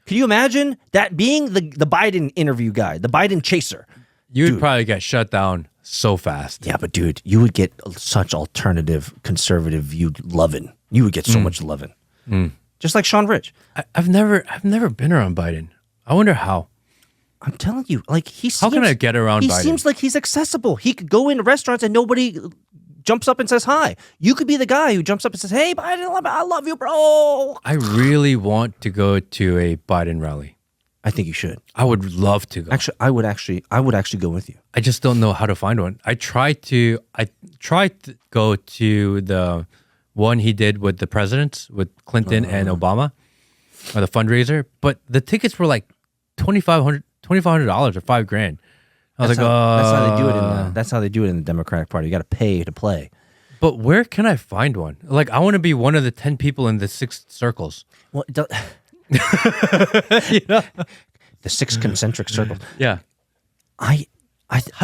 Speaker 2: Can you imagine that being the Biden interview guy, the Biden chaser?
Speaker 1: You would probably get shut down so fast.
Speaker 2: Yeah, but dude, you would get such alternative, conservative viewed loving. You would get so much loving. Just like Sean Rich.
Speaker 1: I've never been around Biden. I wonder how.
Speaker 2: I'm telling you, like
Speaker 1: How can I get around
Speaker 2: He
Speaker 1: Biden?
Speaker 2: seems like he's accessible. He could go into restaurants and nobody jumps up and says hi. You could be the guy who jumps up and says, "Hey, Biden, I love you, bro."
Speaker 1: I really want to go to a Biden rally.
Speaker 2: I think you should.
Speaker 1: I would love to go.
Speaker 2: Actually, I would actually go with you.
Speaker 1: I just don't know how to find one. I tried to go to the one he did with the presidents, with Clinton and Obama, or the fundraiser, but the tickets were like $2,500 or $5,000. I was
Speaker 2: That's
Speaker 1: like,
Speaker 2: how they do it. That's how they do it in the Democratic Party. You got to pay to play.
Speaker 1: But where can I find one? Like, I want to be one of the 10 people in the 6 circles.
Speaker 2: Well,
Speaker 1: You know?
Speaker 2: the 6 concentric circles.
Speaker 1: Yeah.
Speaker 2: How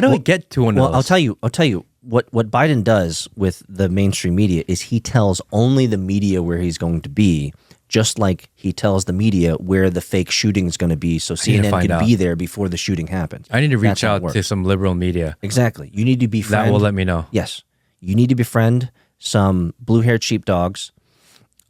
Speaker 1: do I get to one of those?
Speaker 2: I'll tell you what Biden does with the mainstream media is he tells only the media where he's going to be, just like he tells the media where the fake shooting is going to be, so CNN can be there before the shooting happens.
Speaker 1: I need to reach out to some liberal media.
Speaker 2: Exactly. You need to befriend.
Speaker 1: That will let me know.
Speaker 2: Yes. You need to befriend some blue-haired sheepdogs.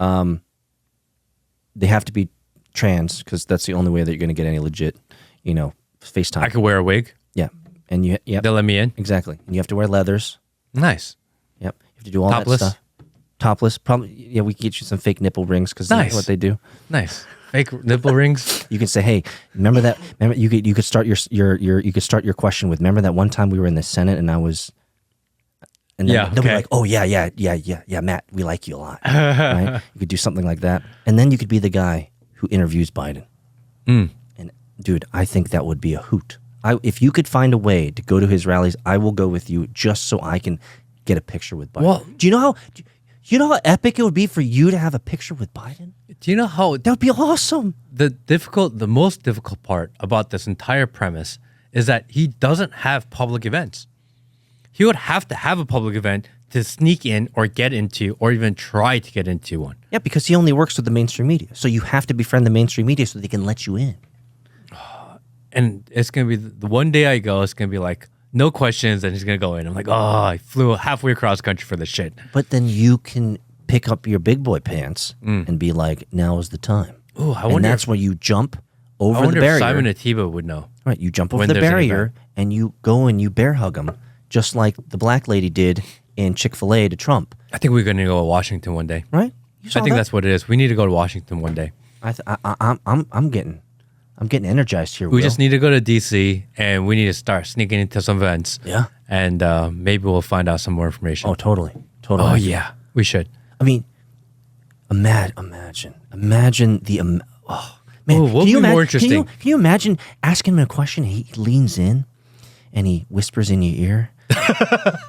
Speaker 2: They have to be trans because that's the only way that you're going to get any legit, FaceTime.
Speaker 1: I could wear a wig.
Speaker 2: Yeah. And
Speaker 1: They'll let me in.
Speaker 2: Exactly. And you have to wear leathers.
Speaker 1: Nice.
Speaker 2: Yep. You have to do all
Speaker 1: Topless?
Speaker 2: that stuff. Topless. Probably. Yeah, we can get you some fake nipple rings because that's what they do.
Speaker 1: Nice. Fake nipple rings.
Speaker 2: You can say, "Hey, remember that? Remember you could start your question with, remember that one time we were in the Senate and I was." And then they'll be like, "Oh yeah, Matt, we like you a lot." Right? You could do something like that, and then you could be the guy who interviews Biden. And dude, I think that would be a hoot. If you could find a way to go to his rallies, I will go with you just so I can get a picture with Biden.
Speaker 1: Well,
Speaker 2: do you know how epic it would be for you to have a picture with Biden?
Speaker 1: Do you know how
Speaker 2: That would be awesome.
Speaker 1: the most difficult part about this entire premise is that he doesn't have public events. He would have to have a public event to sneak in or get into or even try to get into one.
Speaker 2: Yeah, because he only works with the mainstream media. So you have to befriend the mainstream media so they can let you in.
Speaker 1: And it's going to be the one day I go, it's going to be like, no questions, and he's going to go in. I'm like, I flew halfway across country for this shit.
Speaker 2: But then you can pick up your big boy pants and be like, now is the time.
Speaker 1: Ooh,
Speaker 2: and that's where you jump over
Speaker 1: I wonder
Speaker 2: the barrier.
Speaker 1: if Simon Atiba would know.
Speaker 2: Right, you jump over
Speaker 1: when
Speaker 2: the
Speaker 1: there's an
Speaker 2: barrier
Speaker 1: event.
Speaker 2: and you go and you bear hug him, just like the black lady did in Chick-fil-A to Trump.
Speaker 1: I think we're going to go to Washington one day.
Speaker 2: Right?
Speaker 1: I think that's what it is. We need to go to Washington one day.
Speaker 2: I'm getting energized here.
Speaker 1: We
Speaker 2: Will.
Speaker 1: just need to go to DC, and we need to start sneaking into some events.
Speaker 2: Yeah.
Speaker 1: And maybe we'll find out some more information.
Speaker 2: Oh, totally.
Speaker 1: Oh, yeah. We should.
Speaker 2: I mean, imagine the man.
Speaker 1: What would be more interesting?
Speaker 2: Can you imagine asking him a question? He leans in and he whispers in your ear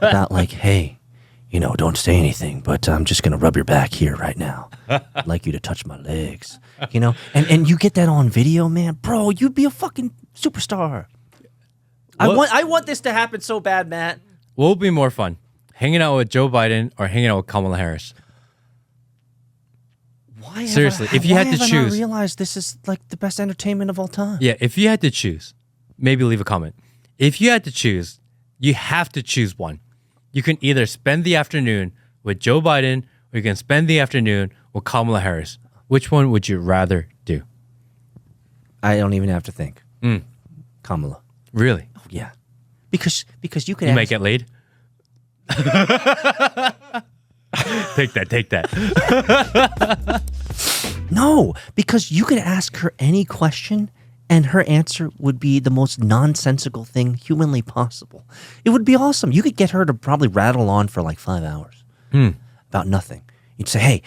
Speaker 2: about like, "Hey, don't say anything, but I'm just going to rub your back here right now. I'd like you to touch my legs. And you get that on video, man. Bro, you'd be a fucking superstar. I want this to happen so bad, Matt.
Speaker 1: What would be more fun? Hanging out with Joe Biden or hanging out with Kamala Harris? Seriously, if you had to choose.
Speaker 2: I realized this is like the best entertainment of all time.
Speaker 1: Yeah, if you had to choose, maybe leave a comment. If you had to choose, you have to choose one. You can either spend the afternoon with Joe Biden or you can spend the afternoon with Kamala Harris. Which one would you rather do?
Speaker 2: I don't even have to think. Kamala.
Speaker 1: Really?
Speaker 2: Oh, yeah. Because you can
Speaker 1: You might get laid? Take that.
Speaker 2: No, because you could ask her any question and her answer would be the most nonsensical thing humanly possible. It would be awesome. You could get her to probably rattle on for like 5 hours about nothing. You'd say, hey,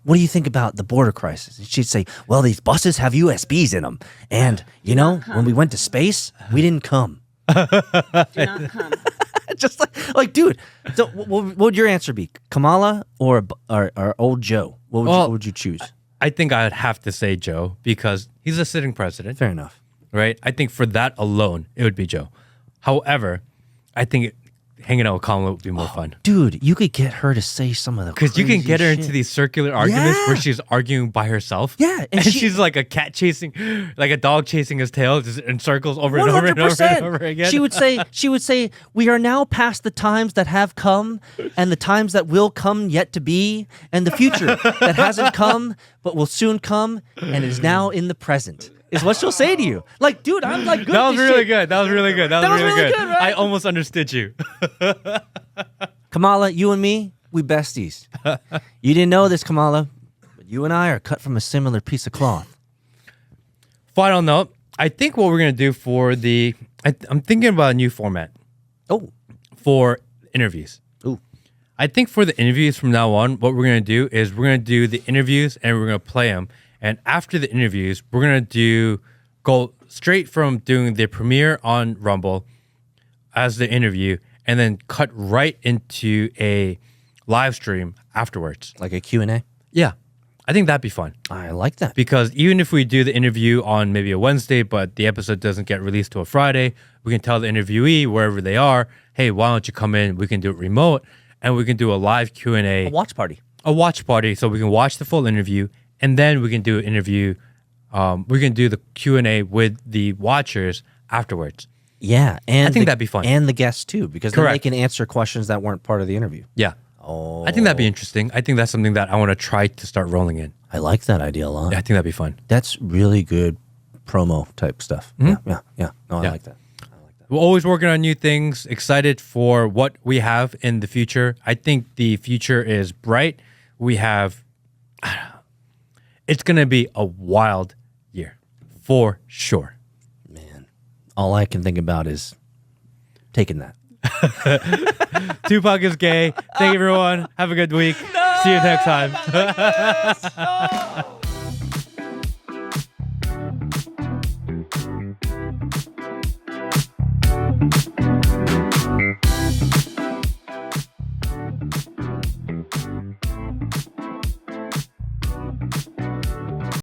Speaker 2: what do you think about the border crisis? And she'd say, well, these buses have USBs in them. And, when we went to space, we didn't come.
Speaker 4: Do not come.
Speaker 2: Just like, dude. So, what would your answer be? Kamala or old Joe? What would you choose?
Speaker 1: I think I'd have to say Joe because he's a sitting president.
Speaker 2: Fair enough.
Speaker 1: Right? I think for that alone, it would be Joe. However, I think hanging out with Kamala would be more fun.
Speaker 2: Dude, you could get her to say some of the
Speaker 1: because you can get her
Speaker 2: shit.
Speaker 1: into these circular arguments where she's arguing by herself.
Speaker 2: Yeah,
Speaker 1: and she's like a cat chasing, like a dog chasing his tail, just in circles over and over and over and over again.
Speaker 2: She would say, we are now past the times that have come, and the times that will come yet to be, and the future that hasn't come but will soon come, and is now in the present. Is what she'll say to you. Like, dude, I'm like good.
Speaker 1: That was really good. That was really good. That was really good.
Speaker 2: Right?
Speaker 1: I almost understood you.
Speaker 2: Kamala, you and me, we besties. You didn't know this, Kamala, but you and I are cut from a similar piece of cloth.
Speaker 1: Final note. I think what we're gonna do for I'm thinking about a new format.
Speaker 2: Oh,
Speaker 1: for interviews.
Speaker 2: Ooh.
Speaker 1: I think for the interviews from now on, what we're gonna do is we're gonna do the interviews and we're gonna play them. And after the interviews, we're going to go straight from doing the premiere on Rumble as the interview and then cut right into a live stream afterwards.
Speaker 2: like a Q&A?
Speaker 1: Yeah. I think that'd be fun.
Speaker 2: I like that.
Speaker 1: Because even if we do the interview on maybe a Wednesday, but the episode doesn't get released till a Friday, we can tell the interviewee wherever they are, hey, why don't you come in? We can do it remote and we can do a live Q&A.
Speaker 2: A watch party.
Speaker 1: A watch party so we can watch the full interview. And then we can do an interview. We can do the Q&A with the watchers afterwards.
Speaker 2: Yeah. And
Speaker 1: I think that'd be fun.
Speaker 2: And the guests too, because then they
Speaker 1: Correct.
Speaker 2: can answer questions that weren't part of the interview.
Speaker 1: Yeah.
Speaker 2: Oh.
Speaker 1: I think that'd be interesting. I think that's something that I want to try to start rolling in.
Speaker 2: I like that idea a lot.
Speaker 1: I think that'd be fun.
Speaker 2: That's really good promo type stuff. Yeah. No, I like that.
Speaker 1: We're always working on new things. Excited for what we have in the future. I think the future is bright. We have... It's going to be a wild year, for sure.
Speaker 2: Man, all I can think about is taking that.
Speaker 1: Tupac is gay. Thank you, everyone. Have a good week. See you next time.